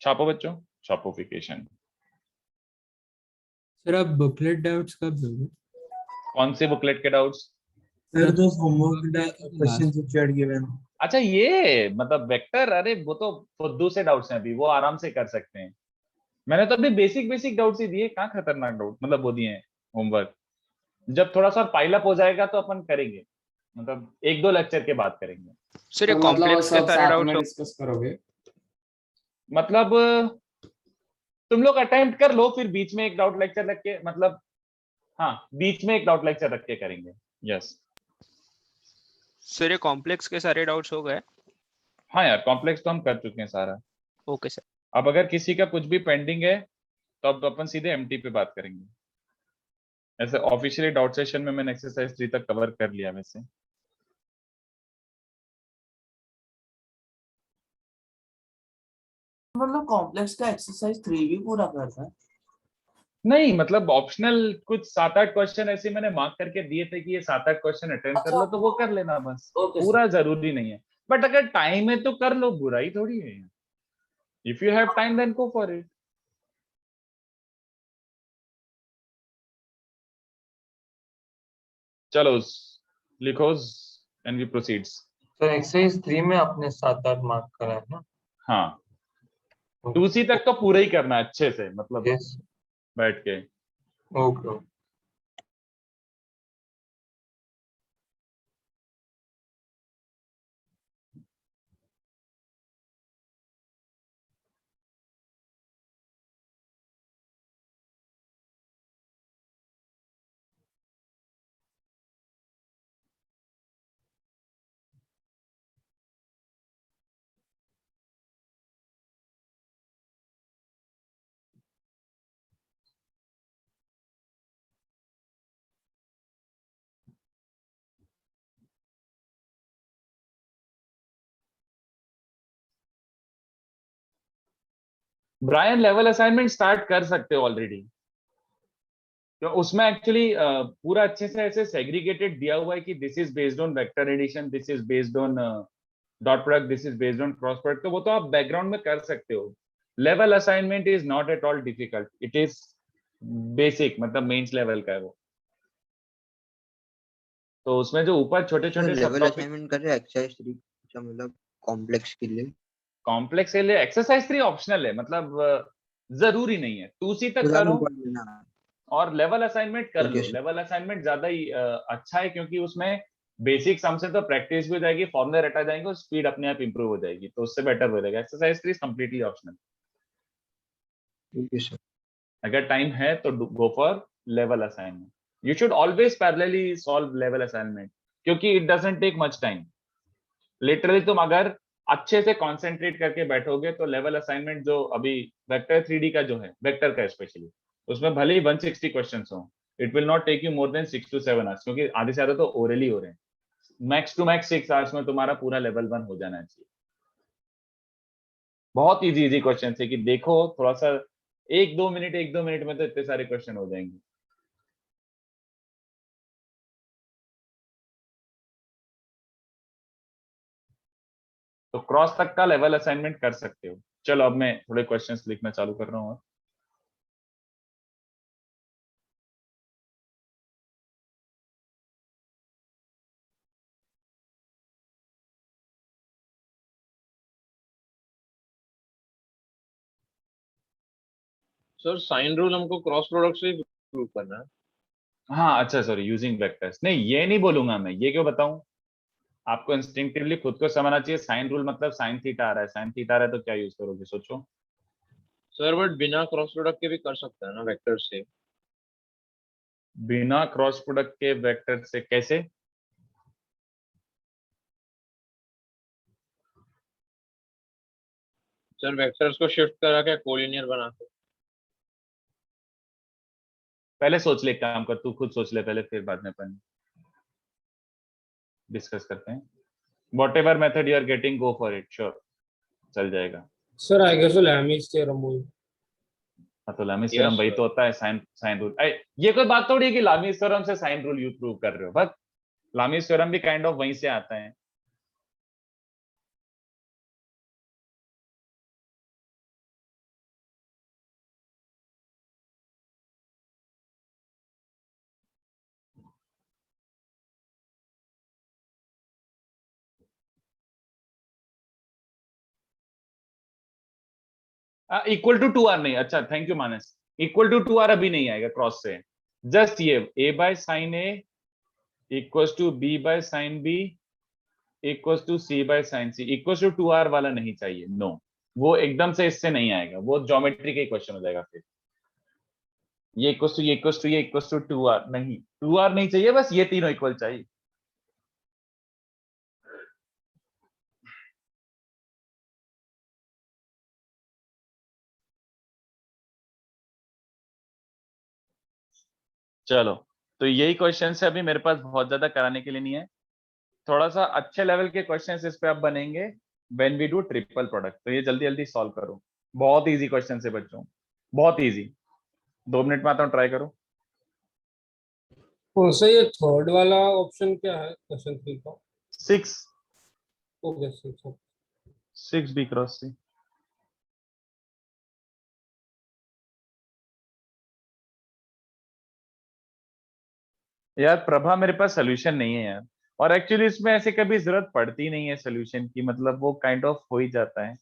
छापो बच्चों, छापोफिकेशन। सर आप बुकलेट डाउट्स कब दोगे? कौन सी बुकलेट के डाउट्स? सर जो homework questions which are given. अच्छा, ये मतलब वेक्टर, अरे वो तो फुद्दू से डाउट्स हैं, अभी वो आराम से कर सकते हैं। मैंने तो अभी बेसिक बेसिक डाउट्स ही दिए, कहाँ खतरनाक डाउट मतलब वो दिए हैं होमवर्क। जब थोड़ा सा पाइल अप हो जाएगा तो अपन करेंगे, मतलब 1-2 लेक्चर के बाद करेंगे। सर ये तो मतलब वो कॉम्प्लेक्स के सब सारे साथ डाउट्स में डिस्कस करोगे? मतलब तुम लोग अटेम्प्ट कर लो, फिर बीच में एक डाउट लेक्चर रख के, मतलब हाँ, बीच में एक डाउट लेक्चर रख के करेंगे। यस सर ये कॉम्प्लेक्स के सारे डाउट्स हो गए? हाँ यार, कॉम्प्लेक्स तो हम कर चुके हैं सारा। Okay sir. अब अगर किसी का कुछ भी पेंडिंग है तो अब अपन सीधे एमटी पे बात करेंगे। ऐसे ऑफिशियली डाउट सेशन में मैंने एक्सरसाइज 3 तक कवर कर लिया वैसे। मतलब कॉम्प्लेक्स का एक्सरसाइज 3 भी पूरा करता है? नहीं मतलब ऑप्शनल कुछ 7-8 क्वेश्चन ऐसे मैंने मार्क करके दिए थे कि ये 7-8 क्वेश्चन अटेम्प्ट कर अच्छा, लो, तो वो कर लेना बस। Okay sir. पूरा जरूरी नहीं है, बट अगर टाइम है तो कर लो, बुराई थोड़ी है। If you have time then go for it. चलो लिखो and we proceeds. Sir exercise 3 में आपने 7-8 मार्क करा है ना? हाँ, 2C तक तो पूरा ही करना है अच्छे से, मतलब यस। बैठ के। ओके। ब्रायन लेवल असाइनमेंट स्टार्ट कर सकते हो ऑलरेडी, तो उसमें एक्चुअली पूरा अच्छे से ऐसे सेग्रीगेटेड दिया हुआ है कि this is based on vector addition, this is based on dot product, this is based on cross product, तो वो तो आप बैकग्राउंड में कर सकते हो। Level assignment is not at all difficult, it is basic, मतलब मेंस लेवल का है वो। तो उसमें जो ऊपर छोटे छोटे सब लेवल टॉपिक असाइनमेंट कर रहे हैं एक्सरसाइज 3 अच्छा मतलब कॉम्प्लेक्स के लिए। कॉम्प्लेक्स के लिए एक्सरसाइज 3 ऑप्शनल है, मतलब जरूरी नहीं है। 2C तक करो और लेवल असाइनमेंट कर ओके लो। लेवल असाइनमेंट ज्यादा ही अच्छा है, क्योंकि उसमें बेसिक सम से तो प्रैक्टिस भी हो जाएगी, फॉर्मूले रटा जाएंगे और स्पीड अपने आप इंप्रूव हो जाएगी, तो उससे बेटर हो जाएगा। Exercise 3 completely optional. Okay sir. अगर टाइम है तो go for level assignment. You should always parallelly solve level assignment, क्योंकि it doesn't take much time. Literally तुम अगर अच्छे से कंसंट्रेट करके बैठोगे तो लेवल असाइनमेंट जो अभी वेक्टर 3D का जो है, वेक्टर का स्पेशली, उसमें भले ही 160 क्वेश्चंस हो, it will not take you more than 6 to 7 hours, क्योंकि आधे से ज्यादा तो ओरली हो रहे हैं। मैक्स टू मैक्स 6 आवर्स में तुम्हारा पूरा लेवल 1 हो जाना चाहिए। बहुत इजी इजी क्वेश्चन है कि देखो थोड़ा सा 1-2 मिनट में तो इतने सारे क्वेश्चन हो जाएंगे। तो क्रॉस तक का लेवल असाइनमेंट कर सकते हो। चलो अब मैं थोड़े क्वेश्चंस लिखना चालू कर रहा हूँ। सर साइन रूल हमको क्रॉस प्रोडक्ट से ही प्रूव करना है। हाँ अच्छा, सॉरी, यूजिंग वेक्टर्स नहीं, ये नहीं बोलूंगा मैं, ये क्यों बताऊं? आपको इंस्टिंक्टिवली खुद को समझना चाहिए। साइन रूल मतलब साइन थीटा आ रहा है, साइन थीटा आ रहा है तो क्या यूज करोगे, सोचो। सर बट बिना क्रॉस प्रोडक्ट के भी कर सकते हैं ना वेक्टर से? बिना क्रॉस प्रोडक्ट के वेक्टर से कैसे? सर वेक्टर्स को शिफ्ट करा के कोलिनियर बना के। पहले सोच ले, काम कर, तू खुद सोच ले पहले, फिर बाद में अपन डिस्कस करते हैं। Whatever method you are getting, go for it, sure चल जाएगा। Sir I guess Lami's theorem बोल। हाँ, तो लामीज थ्योरम वही तो होता है, साइन साइन रूल। ये कोई बात थोड़ी है कि लामीज थ्योरम से साइन रूल यूज प्रूव कर रहे हो, बट लामीज थ्योरम भी काइंड ऑफ वहीं से आता है। इक्वल टू 2r नहीं, अच्छा thank you Manas, equal to 2r अभी नहीं आएगा क्रॉस से, जस्ट ये a by sine a equals to b by sine b equals to c by sine c equals to 2r वाला नहीं चाहिए, नो वो एकदम से इससे नहीं आएगा, वो ज्योमेट्री का ही क्वेश्चन हो जाएगा फिर। ये इक्वल्स टू ये इक्वल्स टू ये इक्वल्स टू 2r नहीं, 2r नहीं चाहिए, बस ये तीनों इक्वल चाहिए। चलो, तो यही क्वेश्चन है, अभी मेरे पास बहुत ज्यादा कराने के लिए नहीं है, थोड़ा सा अच्छे लेवल के क्वेश्चंस इस पे अब बनेंगे when we do triple product. तो ये जल्दी जल्दी सॉल्व करो, बहुत इजी क्वेश्चन है बच्चों, बहुत इजी। 2 मिनट में आता हूँ, ट्राई करो। कौन सा ये थर्ड वाला ऑप्शन क्या है क्वेश्चन 3 का? 6 ओके 6। 6 b cross c। यार प्रभा, मेरे पास सोल्यूशन नहीं है यार, और एक्चुअली इसमें ऐसे कभी जरूरत पड़ती नहीं है सोल्यूशन की, मतलब वो काइंड ऑफ हो ही जाता है।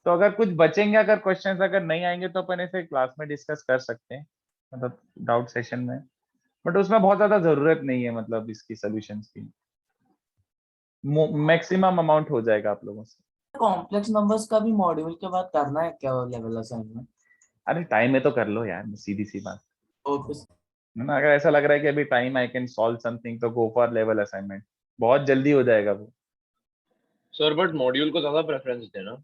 तो अगर कुछ बचेंगे, अगर क्वेश्चंस अगर नहीं आएंगे तो अपन ऐसे क्लास में डिस्कस कर सकते हैं, मतलब डाउट सेशन में, बट उसमें बहुत ज्यादा जरूरत नहीं है, मतलब इसकी सोल्यूशंस की मैक्सिमम अमाउंट हो जाएगा आप लोगों से। कॉम्प्लेक्स नंबर्स का भी मॉड्यूल के बाद करना है क्या लेवल असाइनमेंट? अरे टाइम है तो कर लो यार, सीधी सी बात ओके है ना। अगर ऐसा लग रहा है कि अभी time I can solve something, तो गो फॉर लेवल असाइनमेंट, बहुत जल्दी हो जाएगा वो। सर बट मॉड्यूल को ज्यादा प्रेफरेंस देना।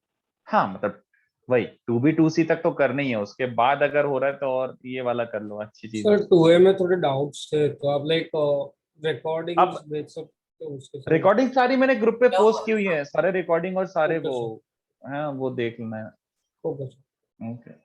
हाँ मतलब वही 2b2c तक तो करना ही है, उसके बाद अगर हो रहा है तो और ये वाला कर लो, अच्छी चीज है। सर 2A में थोड़े डाउट्स थे तो आप लाइक रिकॉर्डिंग्स अब भेज सकते हो उसके साथ? रिकॉर्डिंग सारी मैंने ग्रुप पे क्या पोस्ट हुआ? की हुई है, सारे रिकॉर्डिंग और सारे ओके वो, सर। हाँ वो देख लेना है। Okay sir. Okay.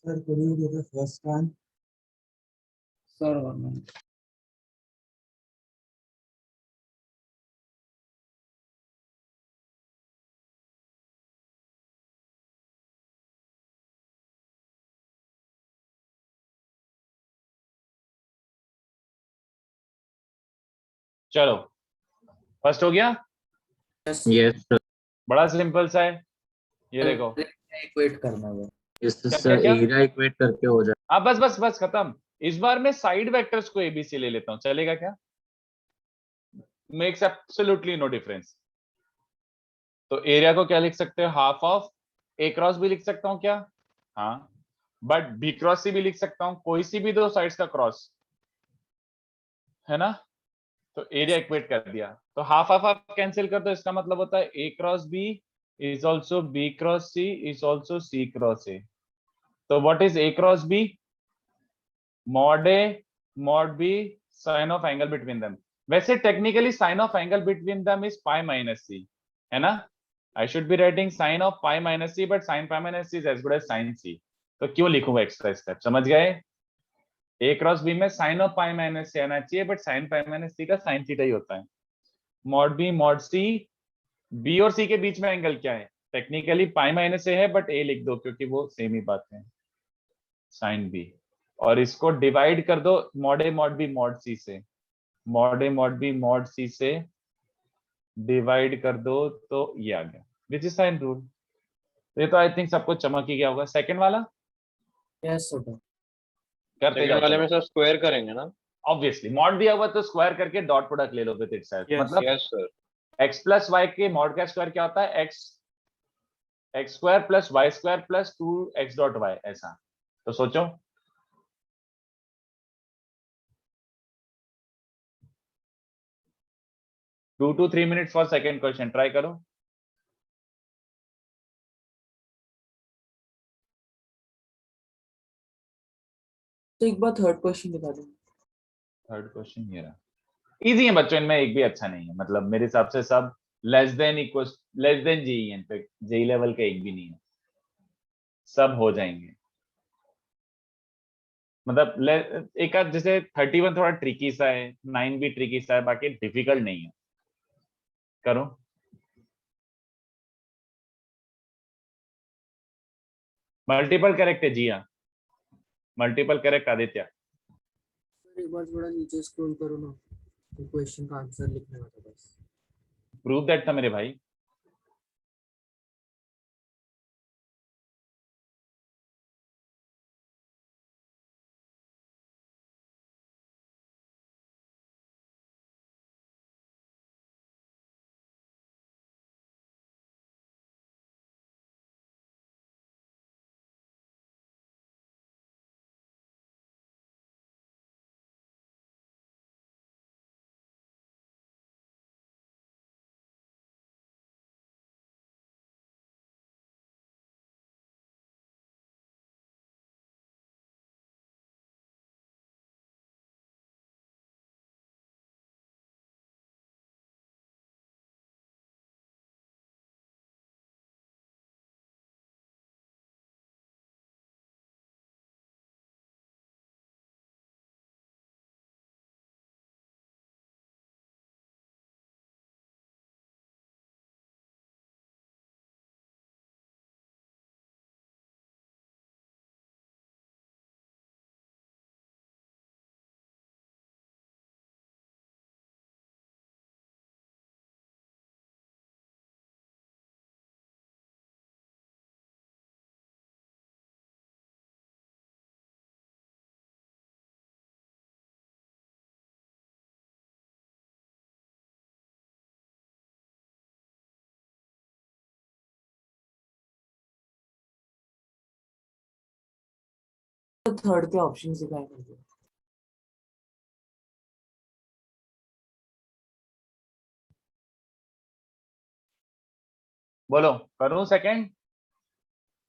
Sir, could you do the first one? Sir 1 minute. चलो फर्स्ट हो गया, Yes. Yes, sir. बड़ा सिंपल सा है, ये देखो। इक्वेट करना है। इससे क्या, सर क्या? एरिया इक्वेट करके हो जाए। हाँ बस बस बस खत्म। इस बार मैं साइड वेक्टर्स को एबीसी ले लेता हूँ, चलेगा क्या? Makes absolutely no difference. तो एरिया को क्या लिख सकते हो, हाफ ऑफ ए क्रॉस भी लिख सकता हूँ क्या? हाँ, बट बी क्रॉस सी भी लिख सकता हूँ, कोई सी भी दो साइड्स का क्रॉस, है ना? तो एरिया इक्वेट कर दिया, तो हाफ हाफ हाफ कैंसिल कर दो, इसका मतलब होता है A cross B is also B cross C is also C cross A. तो what is A cross B? Mod A mod B sine of angle between them. वैसे technically sine of angle between them is pi minus C, है ना? I should be writing sine of pi minus C, but sine pi minus C is as good as sine C. तो क्यों लिखूंगा extra step, समझ गए? A cross B में sine of pi minus C आना चाहिए, but sine pi minus C का sine theta ही होता है। Mod B mod C, B और सी के बीच में एंगल क्या है? टेक्निकली पाई माइनस ए है, बट ए लिख दो क्योंकि वो सेम ही बात है, साइन बी। और इसको डिवाइड कर दो mod A mod B mod सी से, mod A mod B mod सी से डिवाइड कर दो तो ये आ गया, विच इज साइन रूल। ये तो आई थिंक सबको चमक ही गया होगा। सेकंड वाला Yes, sir. करते सेकंड जाओ, वाले चलो। में सर स्क्वायर करेंगे ना? ऑब्वियसली मॉड दिया हुआ तो स्क्वायर करके डॉट प्रोडक्ट ले लो विद इटसेल्फ। मतलब yes sir. X plus y के मॉड का स्क्वायर क्या होता है? X square plus y square plus 2x dot y, ऐसा। तो सोचो, 2 to 3 minutes for second question, try करो। तो एक बार थर्ड क्वेश्चन दिखा दो। थर्ड क्वेश्चन ये रहा, इजी है बच्चों, इनमें एक भी अच्छा नहीं है, मतलब मेरे हिसाब से सब less than equal less than JEE, in fact JEE level का एक भी नहीं है, सब हो जाएंगे। मतलब एक आध जैसे 31 थोड़ा ट्रिकी सा है, 9 भी ट्रिकी सा है, बाकी डिफिकल्ट नहीं है। करो, मल्टीपल करेक्ट है जी हाँ, मल्टीपल करेक्ट आदित्य। एक बार थोड़ा नीचे स्क्रॉल करो ना, तो क्वेश्चन का आंसर लिखने का था बस। प्रूव दैट था मेरे भाई। तो थर्ड के ऑप्शन दिखाई कर दो। बोलो, करूं सेकंड?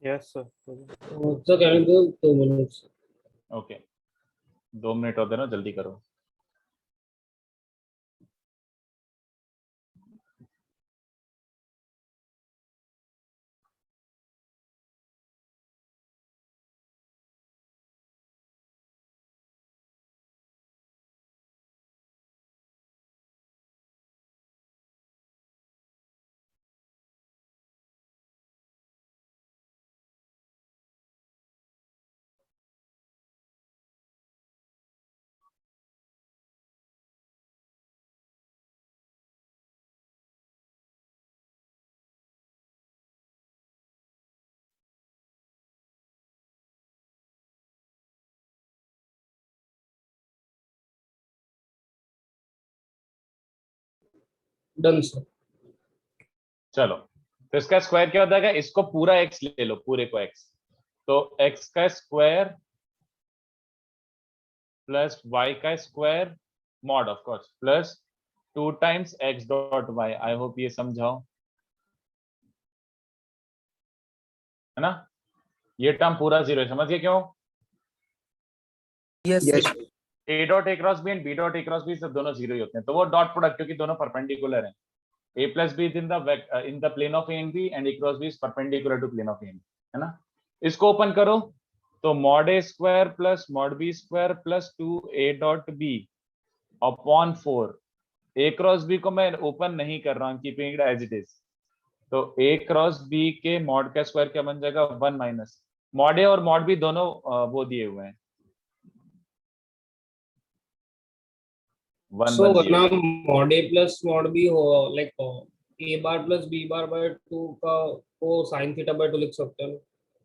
Yes sir. तो करें दो 2 मिनट्स। ओके, 2 मिनट और देना, जल्दी करो। Done sir. चलो, तो इसका स्क्वायर क्या हो जाएगा, इसको पूरा x ले लो, पूरे को x, तो x का स्क्वायर प्लस y का square mod of course plus 2 times x dot y। I hope ये समझाओ, है ना। ये टर्म पूरा जीरो है, समझ गए क्यों। Yes Yes. a dot a cross b and b dot a cross b सब दोनों जीरो ही होते हैं, तो वो डॉट प्रोडक्ट, क्योंकि दोनों परपेंडिकुलर हैं। a plus b is in the plane of a and b and a cross b is perpendicular to plane of a and b, है ना। इसको ओपन करो, तो mod a square plus mod b square plus 2a dot b upon 4। a cross b को मैं open नहीं कर रहा हूँ, keeping it as it is, तो a क्रॉस b के मॉड का स्क्वायर क्या बन जाएगा, 1 माइनस मॉड a और मॉड b दोनों वो दिए हुए हैं, 1 सो 1 दिए वरना हुए हैं। Mod A plus mod B हो like A bar plus B bar by 2 का को साइन थीटा बाय 2 लिख सकते हैं,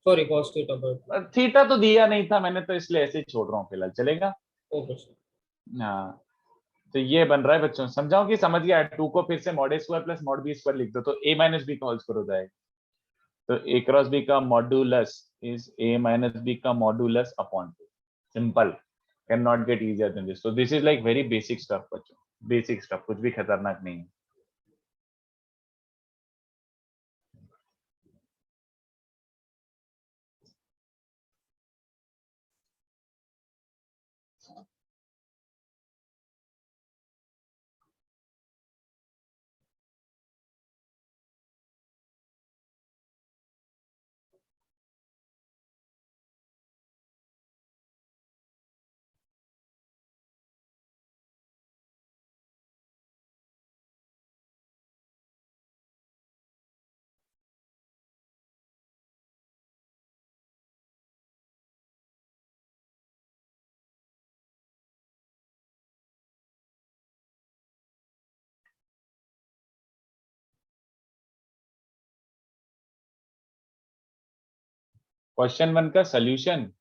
sorry cos theta by 2। Theta तो दिया नहीं था मैंने, तो इसलिए ऐसे ही छोड़ रहा हूँ फिलहाल, चलेगा। Okay sir. हाँ, तो ये बन रहा है बच्चों, समझाओ कि समझ गया। 2 को फिर से mod A square plus mod B square लिख दो, तो a माइनस बी का होल स्क्वायर हो जाएगा, तो a क्रॉस b का modulus is a minus b का modulus upon 2। Simple, can not get easier than this. So this is like very basic stuff बच्चों, बेसिक स्टफ, कुछ भी खतरनाक नहीं है। क्वेश्चन 1 का सोल्यूशन,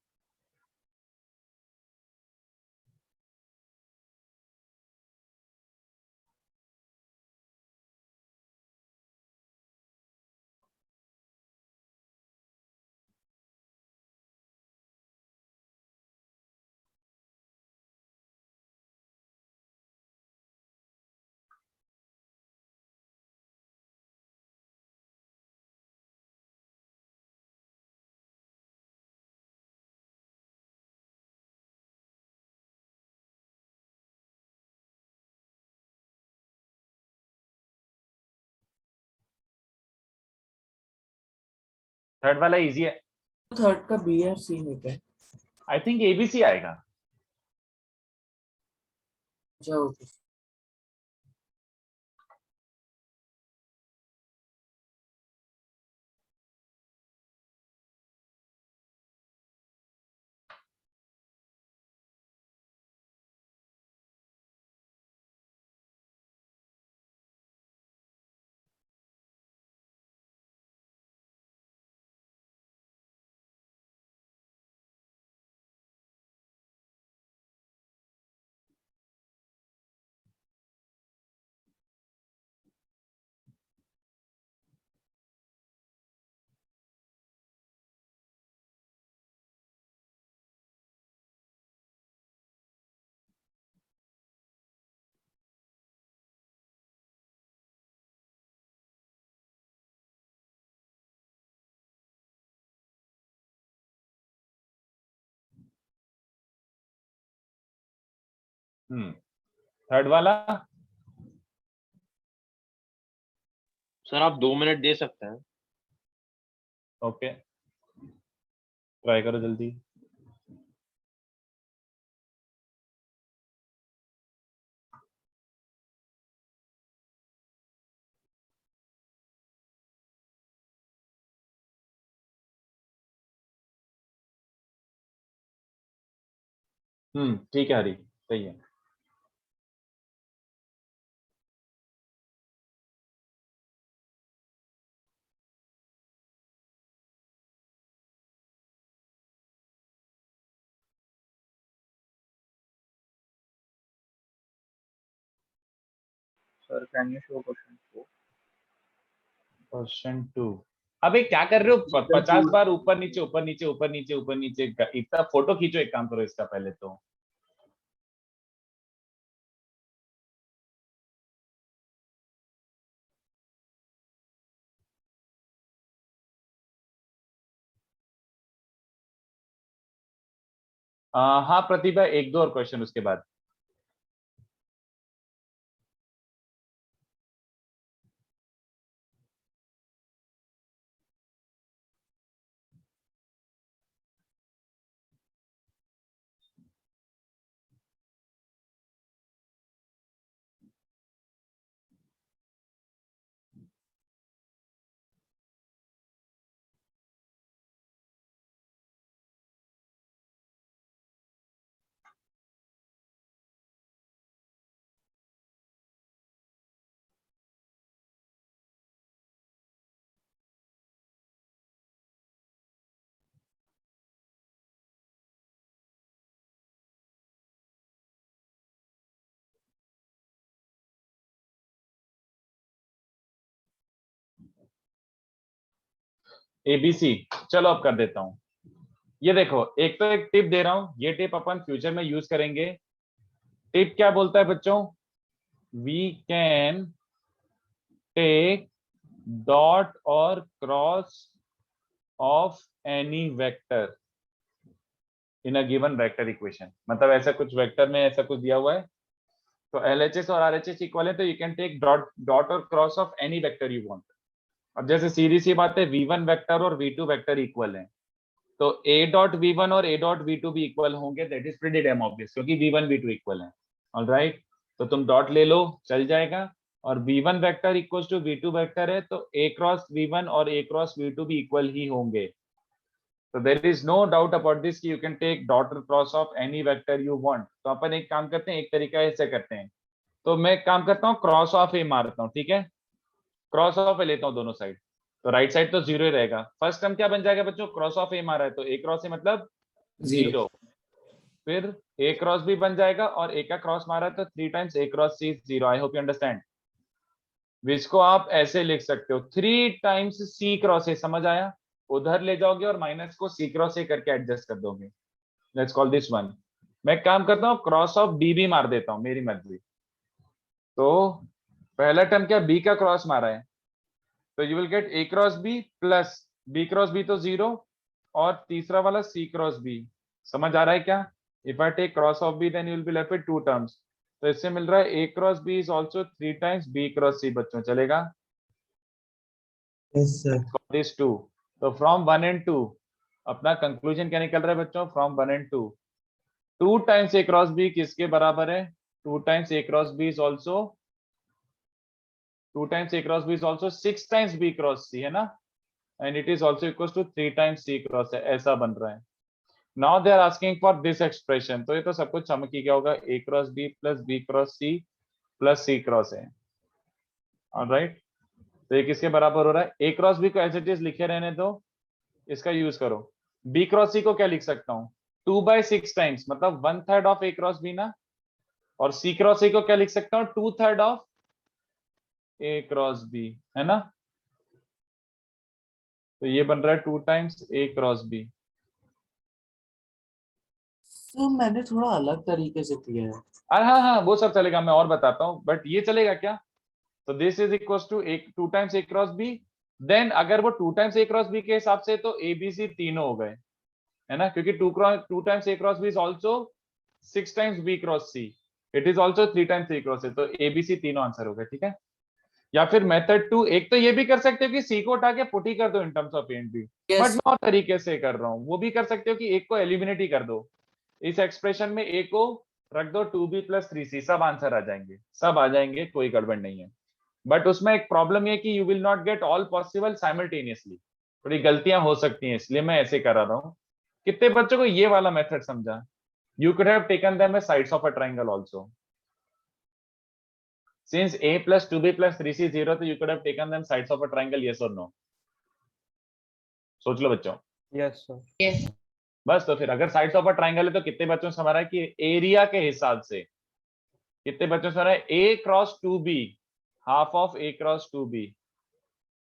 थर्ड वाला इजी है, थर्ड का बी और सी में क्या है? आई थिंक एबीसी आएगा। अच्छा ओके। थर्ड वाला, सर आप 2 मिनट दे सकते हैं। ओके ट्राई करो जल्दी। ठीक है हरी, सही है। Sir, can you show question 4? Question 2। अबे क्या कर रहे हो? 50 बार ऊपर नीचे ऊपर नीचे ऊपर नीचे ऊपर नीचे, इतना फोटो खींचो, एक काम करो इसका पहले तो। हाँ प्रतिभा, एक दो और क्वेश्चन उसके बाद। एबीसी, चलो अब कर देता हूं। ये देखो, एक तो एक टिप दे रहा हूं, ये टिप अपन फ्यूचर में यूज करेंगे। टिप क्या बोलता है बच्चों? वी कैन टेक डॉट और cross of any vector in a given vector equation. मतलब ऐसा कुछ वेक्टर में ऐसा कुछ दिया हुआ है, तो एलएचएस और आरएचएस इक्वल है, तो यू कैन टेक डॉट और cross of any vector you want. अब जैसे सीधी सी बात है, v1 वेक्टर और v2 वेक्टर इक्वल है, तो a डॉट v1 और a डॉट v2 भी इक्वल होंगे। That is pretty damn obvious, क्योंकि v1 v2 इक्वल है। ऑलराइट, तो तुम डॉट ले लो, चल जाएगा। और v1 vector equals to v2 vector है, तो a क्रॉस v1 और a क्रॉस v2 भी इक्वल ही होंगे। तो there is no doubt about this कि यू कैन टेक डॉट और cross of any vector you want. तो अपन एक काम करते हैं, एक तरीका ऐसे करते हैं। तो मैं एक काम करता हूँ, क्रॉस ऑफ ए मारता हूँ, ठीक है? क्रॉस ऑफ ए लेता हूँ दोनों साइड, तो राइट साइड तो जीरो ही रहेगा। फर्स्ट टर्म क्या बन जाएगा बच्चों? क्रॉस ऑफ ए मारा है, तो ए क्रॉस ए मतलब जीरो। फिर ए क्रॉस बी बन जाएगा, और ए का क्रॉस मारा है तो 3 times A cross C, zero. I hope you understand. इसको आप ऐसे लिख सकते हो, 3 टाइम्स सी क्रॉस ए। समझ आया? उधर ले जाओगे और माइनस को सी क्रॉस ए करके एडजस्ट कर दोगे। Let's call this one. मैं एक काम करता हूँ, क्रॉस ऑफ बी भी मार देता हूँ, मेरी मर्जी। तो पहला टर्म क्या, बी का क्रॉस मारा है, तो you will get A cross B plus B cross B, तो जीरो, और तीसरा वाला सी क्रॉस बी। समझ आ रहा है क्या? If I take cross of B then you will be left with 2 terms. तो इससे मिल रहा है A cross B is also 3 times B cross C. बच्चों चलेगा? Yes, sir. दिस 2। तो फ्रॉम 1 एंड 2 अपना कंक्लूजन क्या निकल रहा है बच्चों? From 1 and 2, 2 times A cross B किसके बराबर है? 2 times A cross B is also 2 times a cross b is also 6 times b cross c, है ना? And it is also equals to 3 times c cross है, ऐसा बन रहा है। Now they are asking for this expression, तो ये तो सब कुछ समझ ही गया होगा, a cross b plus b cross c plus c cross है। ऑलराइट, तो ये किसके बराबर हो रहा है? a cross b को एज इट इज लिखे रहने दो, इसका यूज करो। b cross c को क्या लिख सकता हूँ? 2/6 टाइम्स, मतलब 1/3 ऑफ a cross b ना। और c cross a को क्या लिख सकता हूँ? 2/3 ऑफ a क्रॉस बी, है ना? तो ये बन रहा है 2 टाइम्स a क्रॉस b। तो मैंने थोड़ा अलग तरीके से किया है। हाँ हाँ, वो सब चलेगा, मैं और बताता हूँ, बट ये चलेगा क्या? तो this is equal to 2 times a cross b। Then अगर वो 2 टाइम्स a क्रॉस b के हिसाब से, तो a b c तीनों हो गए, है ना? क्योंकि 2 times a cross b is also 6 times b cross c, it is also 3 times a cross c, तो a b c तीनों आंसर हो गए, ठीक है? या फिर मेथड 2, एक तो ये भी कर सकते हो कि सी को उठा के पुट ही कर दो in terms of A and B, but मैं और तरीके से कर रहा हूँ। वो भी कर सकते हो कि एक को एलिमिनेट ही कर दो, इस एक्सप्रेशन में ए को रख दो 2b + 3c, सब आंसर आ जाएंगे, सब आ जाएंगे, कोई गड़बड़ नहीं है। बट उसमें एक प्रॉब्लम ये कि you will not get all possible simultaneously, थोड़ी गलतियां हो सकती हैं, इसलिए मैं ऐसे करा रहा हूँ। कितने बच्चों को ये वाला मेथड समझा? You could have taken them as sides of a triangle also. Since a plus 2b plus 3c is 0, तो you could have taken them sides of a triangle, yes or no? सोच लो बच्चों। Yes, sir. बस, तो फिर अगर sides of a triangle है, तो कितने बच्चों से हमारा कि एरिया के हिसाब से कितने बच्चों से हमारा a cross 2b half of A cross 2b,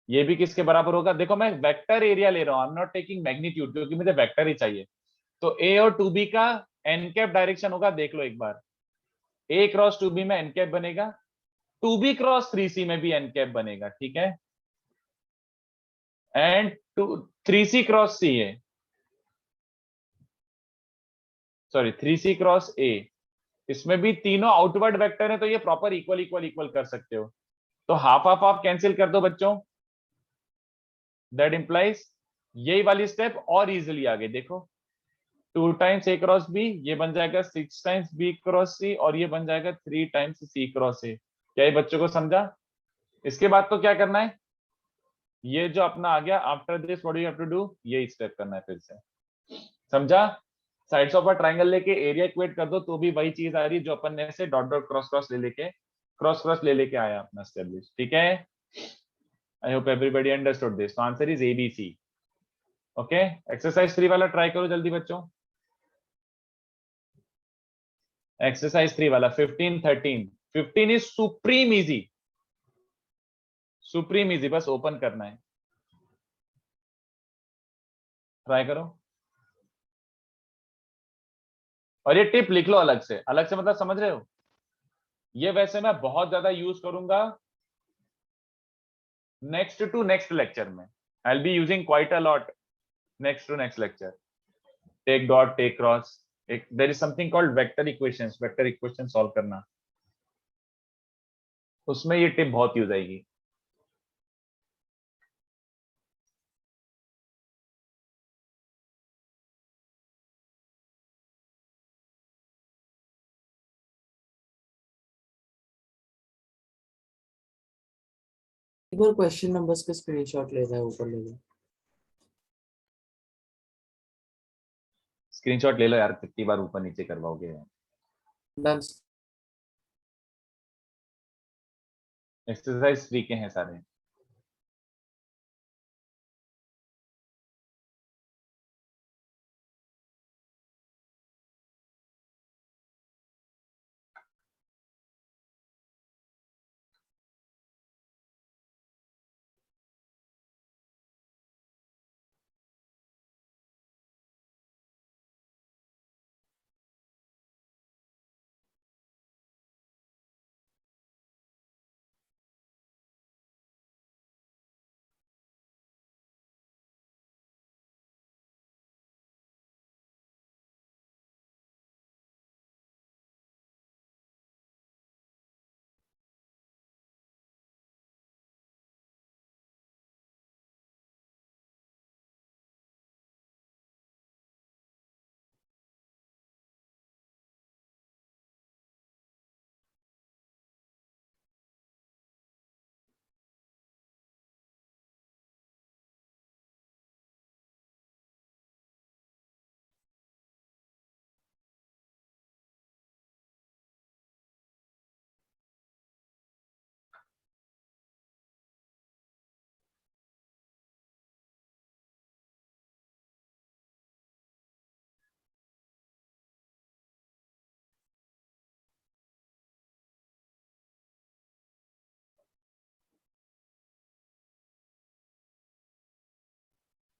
ये भी किसके बराबर होगा? देखो मैं वेक्टर एरिया ले रहा हूँ, I am not taking magnitude, क्योंकि मुझे वेक्टर ही चाहिए। तो ए और 2b का एन कैप डायरेक्शन होगा, देख लो एक बार, ए क्रॉस 2b में एन कैप बनेगा, 2b क्रॉस 3c में भी एन कैप बनेगा, ठीक है, एंड 3c क्रॉस सी है, सॉरी 3c क्रॉस ए, इसमें भी तीनों आउटवर्ड वेक्टर है, तो ये प्रॉपर इक्वल इक्वल इक्वल कर सकते हो। तो हाफ हाफ हाफ कैंसिल कर दो बच्चों, दैट इंप्लाइज यही वाली स्टेप और इजीली आगे देखो, 2 टाइम्स ए क्रॉस बी, ये बन जाएगा 6 टाइम्स बी क्रॉस सी, और ये बन जाएगा 3 टाइम्स सी क्रॉस ए। क्या ये बच्चों को समझा? इसके बाद तो क्या करना है, ये जो अपना आ गया, after this what you have to do, ये स्टेप करना है फिर से, समझा? साइड्स ऑफ अ ट्रायंगल लेके एरिया इक्वेट कर दो, तो भी वही चीज आ रही है जो अपन ने से डॉट डॉट क्रॉस क्रॉस ले लेके आया अपना एस्टेब्लिश, ठीक है। I hope everybody understood this. तो answer is ABC। Okay, exercise 3 वाला ट्राई करो जल्दी बच्चों, एक्सरसाइज 3 वाला 15 13। 15 is supreme easy, supreme easy, बस ओपन करना है, ट्राई करो। और ये टिप लिख लो अलग से मतलब समझ रहे हो, ये वैसे मैं बहुत ज्यादा यूज करूंगा नेक्स्ट टू नेक्स्ट लेक्चर में, I will be using quite a lot next to next lecture. Take dot, take cross, एक there is something called vector equation solve करना, उसमें ये टिप बहुत यूज आएगी। एक बार क्वेश्चन नंबर्स का स्क्रीनशॉट लेना है, ऊपर ले लो। स्क्रीनशॉट ले लो यार, कितनी बार ऊपर नीचे करवाओगे। डन। एक्सरसाइज 3 के हैं सारे।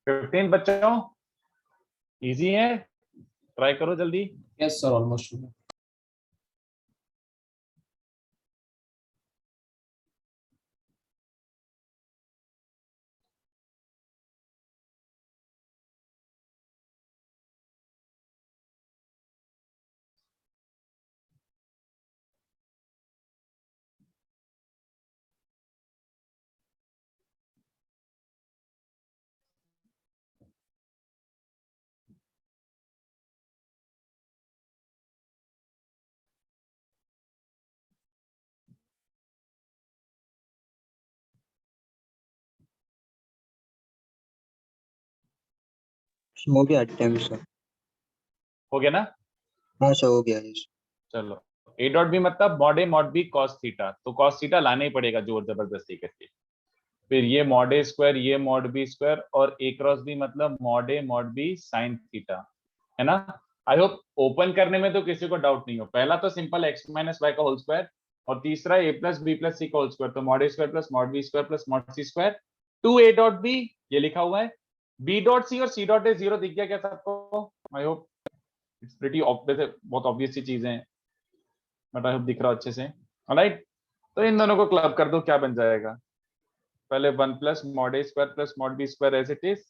फिफ्टीन बच्चों इजी है, ट्राई करो जल्दी। Yes sir, almost. हो गया टाइम सर। हो गया ना? हाँ सर, हो गया। यस। चलो, ए डॉट बी मतलब mod A mod B cos theta, तो कॉस थीटा लाना ही पड़ेगा जोर जबरदस्ती करके। फिर ये मॉड ए स्क्वायर, ये मॉड बी स्क्वायर, और ए क्रॉस बी मतलब mod A mod B sine theta, है ना? आई होप ओपन करने में तो किसी को डाउट नहीं हो। पहला तो सिंपल x माइनस वाई का होल स्क्वायर, और तीसरा A plus B plus C का होल स्क्वायर, तो mod A square plus mod B square plus mod C square two A dot B, ये लिखा हुआ है। बी डॉट सी और सी डॉट ए जीरो दिख गया क्या सबको? I hope it's pretty obvious, बहुत ऑब्वियस सी चीजें हैं, बट आई होप दिख रहा अच्छे से। ऑलराइट, तो इन दोनों को क्लब कर दो, क्या बन जाएगा? पहले 1 plus mod A square plus mod B square as it is,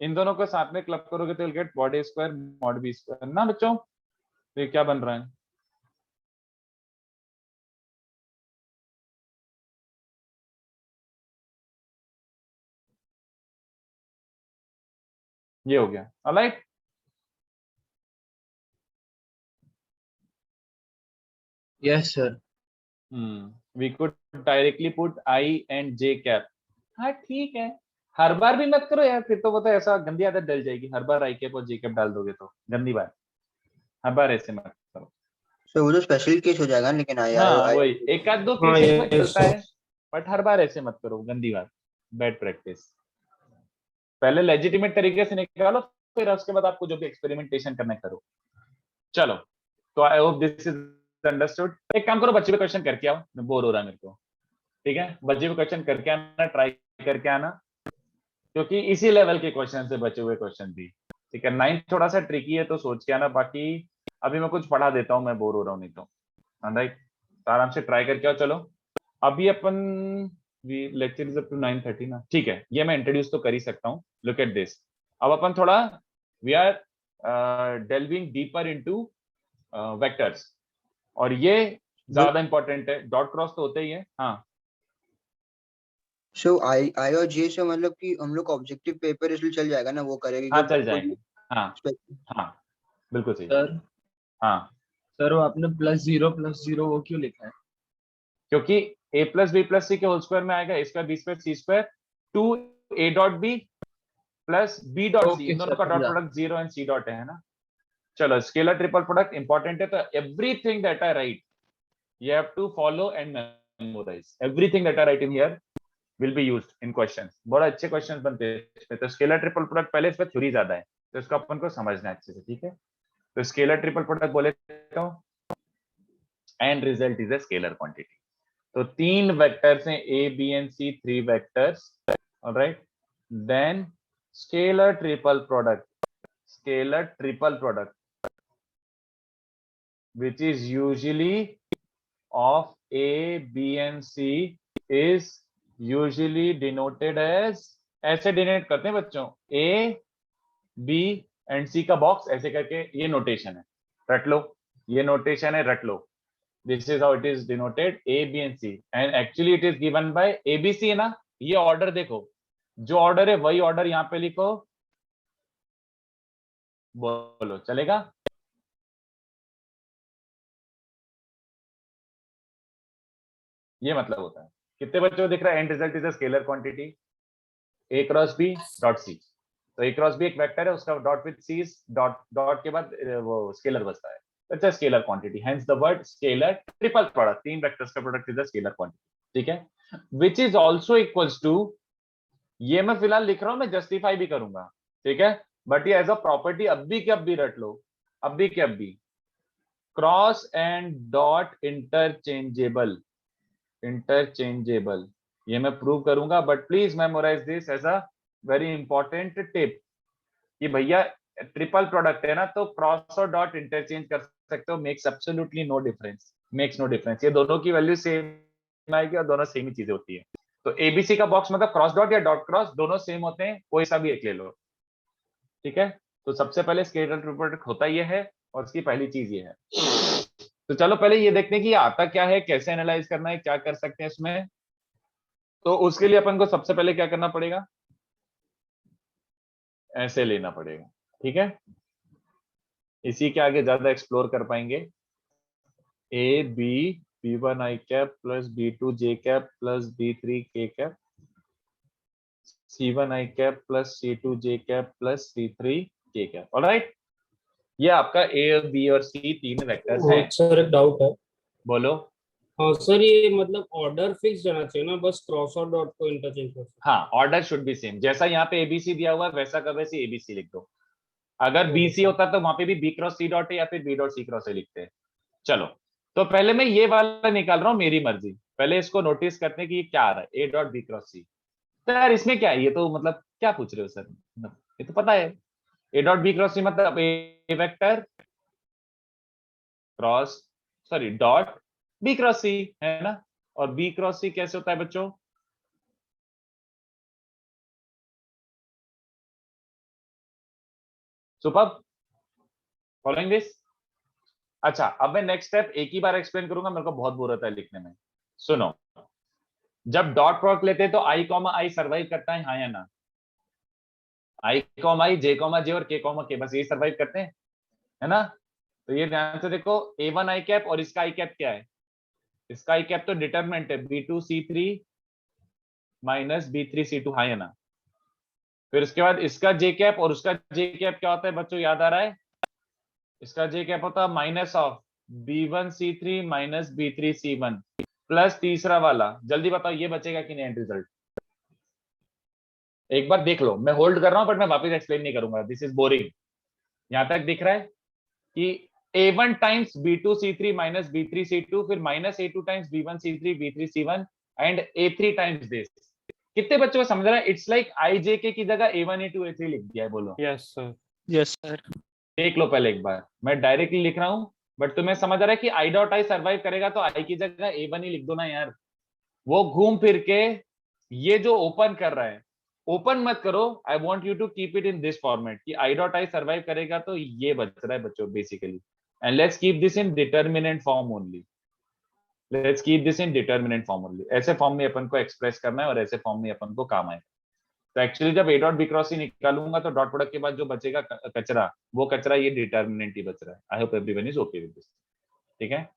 इन दोनों को साथ में क्लब करोगे तो will get mod A square mod B square ना बच्चों। तो ये क्या बन रहा है? ये हो गया। Alright, yes sir. We could directly put I and J cap. हाँ ठीक है, हर बार भी मत करो यार, फिर तो वो तो ऐसा गंदी आदत डल जाएगी, हर बार आई कैप और जे कैप डाल दोगे तो गंदी बात। हर बार ऐसे मत करो। सो वो तो स्पेशल केस हो जाएगा, लेकिन हाँ वही, एक आध दो हाँ, केसेस में yes, चलता है, बट हर बार ऐसे मत करो, गंदी बात, बैड प्रैक्टिस। पहले लेजिटिमेट तरीके से निकालो, फिर उसके बाद आपको जो भी एक्सपेरिमेंटेशन करना है करो। चलो, तो I hope this is understood. एक काम करो, बच्चे पे क्वेश्चन करके आओ, बोर हो रहा है मेरे को। ठीक है, बच्चे पे क्वेश्चन करके आना, ट्राई करके आना, क्योंकि इसी लेवल के क्वेश्चन से बचे हुए क्वेश्चन भी। ठीक है, 9 थोड़ा सा ट्रिकी है तो सोच के आना, बाकी अभी मैं कुछ पढ़ा देता हूँ, मैं बोर हो रहा हूँ नहीं तो। राइट, आराम से ट्राई करके आओ। चलो अभी अपन लेक्चर इज अप टू 9:30 ना, ठीक है, ये मैं इंट्रोड्यूस तो कर ही सकता हूँ। लुक एट दिस, अब अपन थोड़ा we are delving deeper into vectors, और ये ज्यादा इंपॉर्टेंट है, डॉट क्रॉस तो होते ही है। हाँ, सो आई और जे से मतलब कि हम लोग ऑब्जेक्टिव पेपर इसलिए चल जाएगा ना, वो करेंगे हाँ चल जाएंगे। हाँ हाँ बिल्कुल सही। सर हाँ, सर वो आपने +0 वो क्यों लिखा है? क्योंकि a plus B plus C के होल स्क्वायर में आएगा a square B square C square two a dot B plus B dot C, Okay, इन दोनों sir, का डॉट समझा। प्रोडक्ट 0 एंड सी डॉट है ना। चलो, स्केलर ट्रिपल प्रोडक्ट इंपॉर्टेंट है, तो everything that I right you have to follow and memorize. Everything that I write in here will be used in questions. बहुत अच्छे questions बनते हैं इसमें। तो स्केलर ट्रिपल प्रोडक्ट, पहले इसमें थ्योरी ज्यादा है तो इसको अपन को समझना है अच्छे से। ठीक है, तो स्केलर ट्रिपल प्रोडक्ट बोले तो end result is a scalar quantity. तो 3 वेक्टर्स हैं a b and c, 3 vectors. Alright, then scalar triple product which is usually of A, B and C is usually denoted as, ऐसे denote करते हैं बच्चों, A, B and C का box ऐसे करके, ये नोटेशन है, रट लो, ये नोटेशन है, रट लो। This is how it is denoted, A, B and C, and actually it is given by ABC है ना। ये ऑर्डर देखो, जो ऑर्डर है वही ऑर्डर यहाँ पे लिखो, बोलो चलेगा? ये मतलब होता है। कितने बच्चों को दिख रहा है? End result is a scalar quantity a cross b dot c। तो a क्रॉस b एक वेक्टर है, उसका डॉट विद c, डॉट के बाद वो स्केलर बचता है, it's a scalar quantity, hence the word scalar triple product. 3 vectors का product is a scalar quantity. ठीक है, which is also equals to, ये मैं फिलहाल लिख रहा हूं, मैं जस्टिफाई भी करूंगा। ठीक है, बट ये एज अ प्रॉपर्टी अब भी के अब भी रट लो, अब भी के अब भी, क्रॉस एंड डॉट इंटरचेंजेबल, ये मैं प्रूव करूंगा, but please memorise this as a very important tip कि भैया ट्रिपल प्रोडक्ट है ना, तो क्रॉस और डॉट इंटरचेंज कर सकते हो, मेक्स एब्सोल्युटली नो डिफरेंस, ये दोनों की वैल्यू सेम आएगी और दोनों सेम ही चीजें होती है। तो एबीसी का बॉक्स मतलब क्रॉस डॉट या डॉट क्रॉस दोनों सेम होते हैं, कोई सा भी एक ले लो। ठीक है, तो सबसे पहले स्केलर प्रोडक्ट होता ये है, और उसकी पहली चीज ये है। तो चलो पहले ये देखते हैं कि आता क्या है, कैसे एनालाइज करना है, क्या कर सकते हैं इसमें। तो उसके लिए अपन को सबसे पहले क्या करना पड़ेगा, ऐसे लेना पड़ेगा। ठीक है, इसी के आगे ज्यादा एक्सप्लोर कर पाएंगे। A B b1 i cap plus b2 j cap plus b3 k cap, c1 i cap plus c2 j cap plus c3 k cap. Alright, ये आपका ए, बी और सी 3 वेक्टर्स हैं। सर एक doubt है। बोलो। हाँ sir, ये मतलब ऑर्डर फिक्स रहना चाहिए ना, बस क्रॉस और डॉट को इंटरचेंज कर सकते हाँ, ऑर्डर शुड बी सेम, जैसा यहाँ पे एबीसी दिया हुआ है वैसा का वैसे एबीसी लिख दो। अगर बीसी होता तो वहां पे भी बी क्रॉस सी डॉट है या फिर बी डॉट सी क्रॉस है लिखते हैं। चलो, तो पहले मैं ये वाला निकाल रहा हूँ, मेरी मर्जी। पहले इसको नोटिस करते हैं कि ये क्या आ रहा है, A dot B cross C. तो यार इसमें क्या है, ये तो मतलब क्या पूछ रहे हो सर, ये तो पता है। A dot B cross C मतलब A vector cross sorry dot B cross C है ना। और बी क्रॉस सी कैसे होता है बच्चों? Super, following this. अच्छा, अब मैं नेक्स्ट स्टेप एक ही बार एक्सप्लेन करूंगा, मेरे को बहुत बोर होता है लिखने में। सुनो, जब डॉट प्रोडक्ट लेते हैं तो आई कॉमा आई सर्वाइव करता है, हाँ या ना? आई कॉमा आई, जे कॉमा जे और के कॉमा के, बस ये सर्वाइव करते हैं, है ना? तो ये ध्यान से देखो, A1 आई कैप और इसका आई कैप क्या है? इसका आई कैप तो डिटरमिनेंट है B2C3 माइनस B3C2, हाँ या ना? फिर उसके बाद इसका जे कैप और उसका जे कैप क्या होता है बच्चों, याद आ रहा है? इसका जे कैप होता है minus of B1C3 minus B3C1 plus तीसरा वाला, जल्दी बताओ ये बचेगा कि नहीं एंड रिजल्ट? एक बार देख लो, मैं होल्ड कर रहा हूं बट मैं वापस एक्सप्लेन नहीं करूंगा, दिस इज बोरिंग। यहां तक दिख रहा है कि A1 times B2C3 minus B3C2 फिर minus A2 times B1C3 B3C1 and A3 times this. कितने बच्चों को समझ रहा है? इट्स लाइक IJK की जगह A1 A2 A3 लिख दिया है, बोलो यस सर। Yes sir. देख लो पहले एक बार, मैं डायरेक्टली लिख रहा हूं बट तुम्हें समझ आ रहा है कि आई डॉट आई सर्वाइव करेगा तो आई की जगह A1 ही लिख दो ना यार। वो घूम फिर के ये जो ओपन कर रहा है, ओपन मत करो, I want you to keep it in this format कि आई डॉट आई सर्वाइव करेगा तो ये बच रहा है बच्चों basically. And let's keep this in determinant form only, let's keep this in determinant form only. ऐसे फॉर्म में अपन को एक्सप्रेस करना है और ऐसे फॉर्म में अपन को काम आएगा। तो एक्चुअली जब ए डॉट बी क्रॉस सी निकालूंगा तो डॉट प्रोडक्ट के बाद जो बचेगा कचरा, वो कचरा ये डिटर्मिनेंट ही बच रहा है। I hope everyone is okay with this, ठीक है?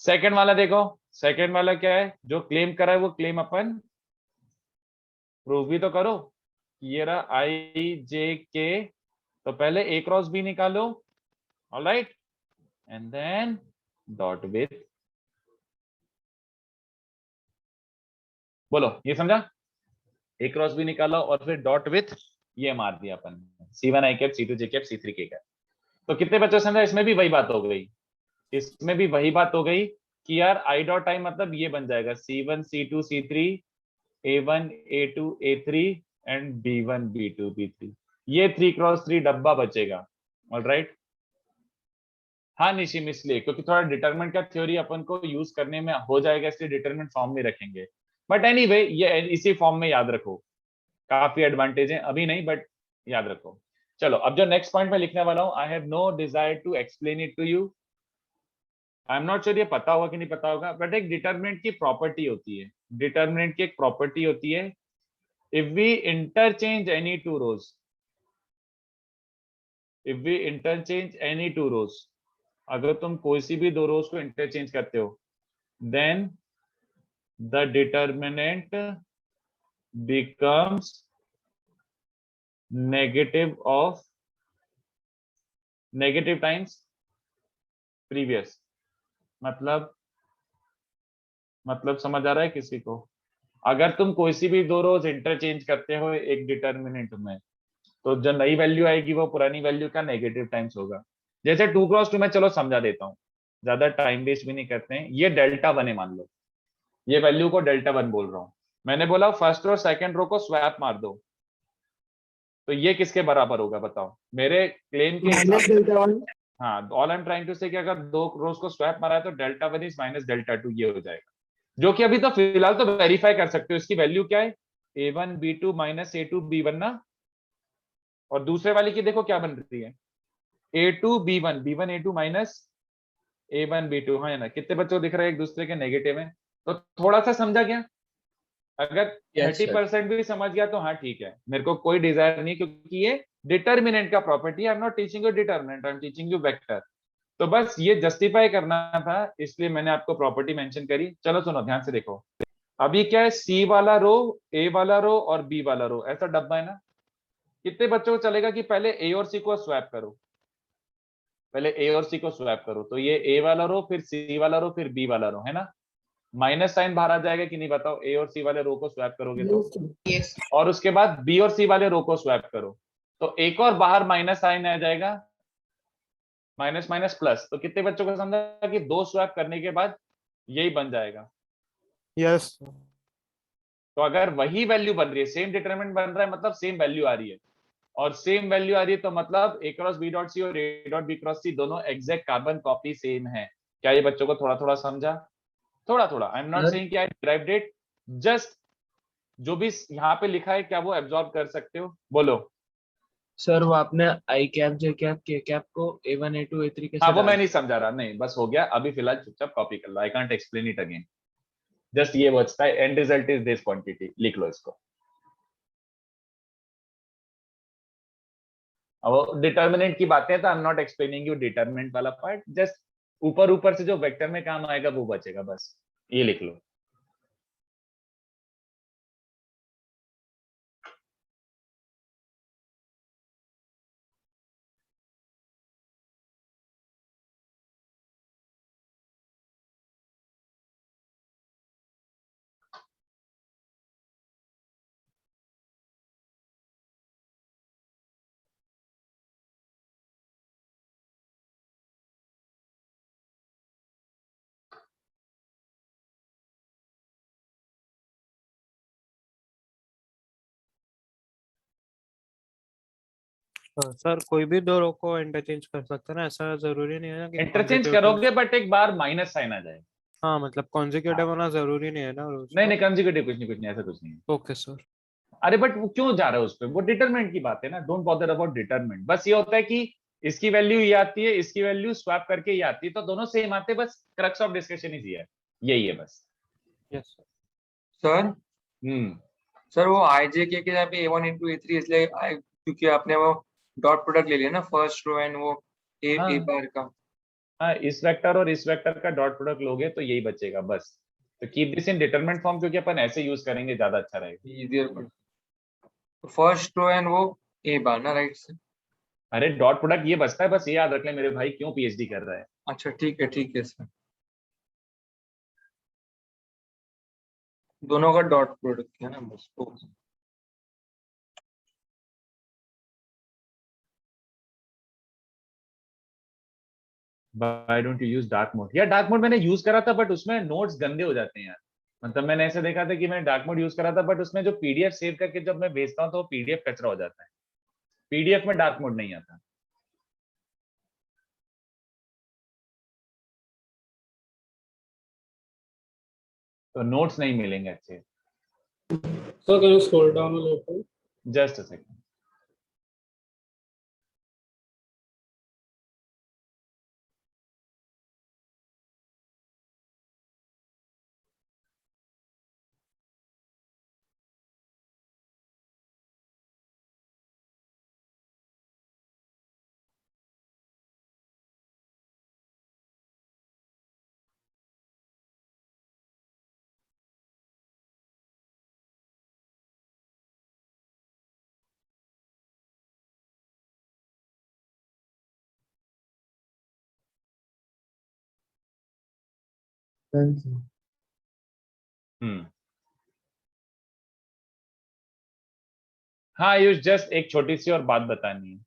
सेकंड वाला देखो, सेकंड वाला क्या है जो क्लेम करा है, वो क्लेम अपन प्रूव भी तो करो। ये रहा आई जे के, तो पहले ए क्रॉस बी निकालो, alright, and then dot with, बोलो ये समझा? ए क्रॉस बी निकालो और फिर डॉट विथ ये मार दिया अपन, C1 आई कैप C2 जे कैप C3 के कैप। तो कितने बच्चों समझा? इसमें भी वही बात हो गई, इसमें भी वही बात हो गई कि यार आई डॉट आई मतलब ये बन जाएगा C1 C2 C3 A1 A2 A3 and B1 B2 B3, ये 3x3 डब्बा बचेगा, ऑलराइट। हाँ निशिम, इसलिए क्योंकि थोड़ा डिटरमिनेंट का थ्योरी अपन को यूज करने में हो जाएगा, इसलिए डिटरमिनेंट फॉर्म में रखेंगे। बट एनीवे ये इसी फॉर्म में याद रखो, काफी एडवांटेज है, अभी नहीं बट याद रखो। चलो अब जो नेक्स्ट पॉइंट में लिखने वाला हूं, I have no desire to explain it to you, I am not sure ये पता होगा कि नहीं पता होगा, बट एक डिटरमिनेंट की प्रॉपर्टी होती है, डिटरमिनेंट की एक प्रॉपर्टी होती है, if we interchange any two rows, if we interchange any two rows, अगर तुम कोई सी भी दो रोज को इंटरचेंज करते हो, then the determinant becomes negative of negative times previous। मतलब समझ आ रहा है किसी को? अगर तुम कोई सी भी दो रोज इंटरचेंज करते हो एक डिटर्मिनेंट में, तो जो नई वैल्यू आएगी वो पुरानी वैल्यू का नेगेटिव टाइम्स होगा। जैसे 2x2 में, चलो समझा देता हूँ, ज्यादा टाइम वेस्ट भी नहीं करते हैं। ये डेल्टा 1 है मान लो, ये वैल्यू को डेल्टा 1 बोल रहा हूँ, मैंने बोला फर्स्ट और सेकंड रो को स्वैप मार दो, तो ये किसके बराबर होगा बताओ मेरे क्लेम के हिसाब? हाँ, all I am trying to say कि अगर दो रोज को स्वैप मारा है तो डेल्टा 1 इज माइनस डेल्टा 2 ये हो जाएगा, जो कि अभी तो फिलहाल तो वेरीफाई कर सकते हो। इसकी वैल्यू क्या है? A1 B2 minus A2 B1 ना, और दूसरे वाली की देखो क्या बन रही है, A2 B1 B1 A2 minus A1 B2, हाँ ना? कितने बच्चों दिख रहे हैं एक दूसरे के नेगेटिव है? तो थोड़ा सा समझा क्या? अगर 30% भी समझ गया तो हाँ ठीक है, मेरे को कोई डिजायर नहीं, क्योंकि ये डिटर्मिनेंट का property, I am not teaching you determinant, I am teaching you vector. तो बस ये जस्टिफाई करना था, इसलिए मैंने आपको प्रॉपर्टी मेंशन करी। चलो सुनो ध्यान से देखो, अभी क्या है, C वाला रो, A वाला रो और B वाला रो ऐसा डब्बा है ना। कितने बच्चों को चलेगा कि पहले A और C को स्वैप करो, पहले A और C को स्वैप करो, तो ये A वाला रो फिर C वाला रो फिर B वाला रो, है ना? माइनस साइन बाहर आ जाएगा कि नहीं बताओ? A और C वाले रो को स्वैप करोगे तो, और उसके बाद B और C वाले रो को स्वैप करो तो एक और बाहर माइनस साइन आ जाएगा, माइनस माइनस प्लस, तो कितने बच्चों को समझा कि 2 स्वैप करने के बाद यही बन जाएगा। यस तो अगर वही वैल्यू बन रही है, सेम डिटरमिनेंट बन रहा है, मतलब सेम वैल्यू आ रही है, और सेम वैल्यू आ रही है तो मतलब a cross b dot C और a dot b cross C दोनों एग्जैक्ट कार्बन कॉपी सेम है। क्या ये बच्चों को थोड़ा थोड़ा समझा? थोड़ा थोड़ा, आई एम नॉट Sir- सेइंग कि आई डिराइव्ड इट, जस्ट जो भी यहाँ पे लिखा है क्या वो एब्जॉर्ब कर सकते हो? बोलो। सर वो आपने आई कैप जे कैप के कैप को A1 A2 A3 कैसे हाँ वो मैं डाल नहीं समझा रहा, नहीं बस हो गया, अभी फिलहाल चुपचाप कॉपी कर लो, I can't explain it again, just ये बचता है, end result is this quantity, लिख लो इसको। अब डिटर्मिनेंट की बातें हैं तो I am not explaining you determinant वाला पार्ट, जस्ट ऊपर ऊपर से जो वेक्टर में काम आएगा वो बचेगा, बस ये लिख लो। सर कोई भी दो रो को इंटरचेंज कर सकते हैं ना, ऐसा जरूरी नहीं है ना कि इंटरचेंज consecutive- करोगे बट एक बार माइनस साइन आ जाए। हाँ मतलब कॉन्जिक्यूटिव होना जरूरी नहीं है ना नहीं नहीं कंसेक्यूटिव कुछ नहीं ऐसा कुछ नहीं है। Okay sir. अरे बट वो क्यों जा रहा है उस पे, वो डिटरमिनेंट की बात है ना, डोंट बॉदर अबाउट डिटरमिनेंट, बस ये होता है कि इसकी वैल्यू ये आती है, इसकी वैल्यू स्वैप करके ये आती है, तो दोनों सेम आते हैं, बस crux of discussion is here, यही है बस। यस सर हम्म सर वो IJ के यहाँ पे A1 into A3 इसलिए क्योंकि आपने वो डॉट प्रोडक्ट ले लिया ना फर्स्ट रो एंड वो हाँ। A बार का। हाँ इस वेक्टर और इस वेक्टर का डॉट प्रोडक्ट लोगे तो यही बचेगा बस, तो keep this in determinant form, क्योंकि अपन ऐसे यूज करेंगे ज्यादा अच्छा रहेगा। इजियर पड़ तो फर्स्ट रो एंड वो A बार ना राइट से। अरे डॉट प्रोडक्ट ये बचता है, बस ये याद रख ले मेरे भाई, क्यों पीएचडी कर रहा है। अच्छा ठीक है सर, दोनों का डॉट प्रोडक्ट है ना बस वो। Why don't you use dark mode? यार डार्क मोड मैंने यूज करा था बट उसमें नोट्स गंदे हो जाते हैं यार, मतलब मैंने ऐसे देखा था कि मैंने डार्क मोड यूज करा था बट उसमें जो पीडीएफ सेव करके जब मैं भेजता हूँ तो पीडीएफ कचरा हो जाता है, पीडीएफ में डार्क मोड नहीं आता। तो नोट्स नहीं मिलेंगे अच्छे। Sir can you scroll down a little? Just a second. हाँ आयुष जस्ट एक छोटी सी और बात बतानी है।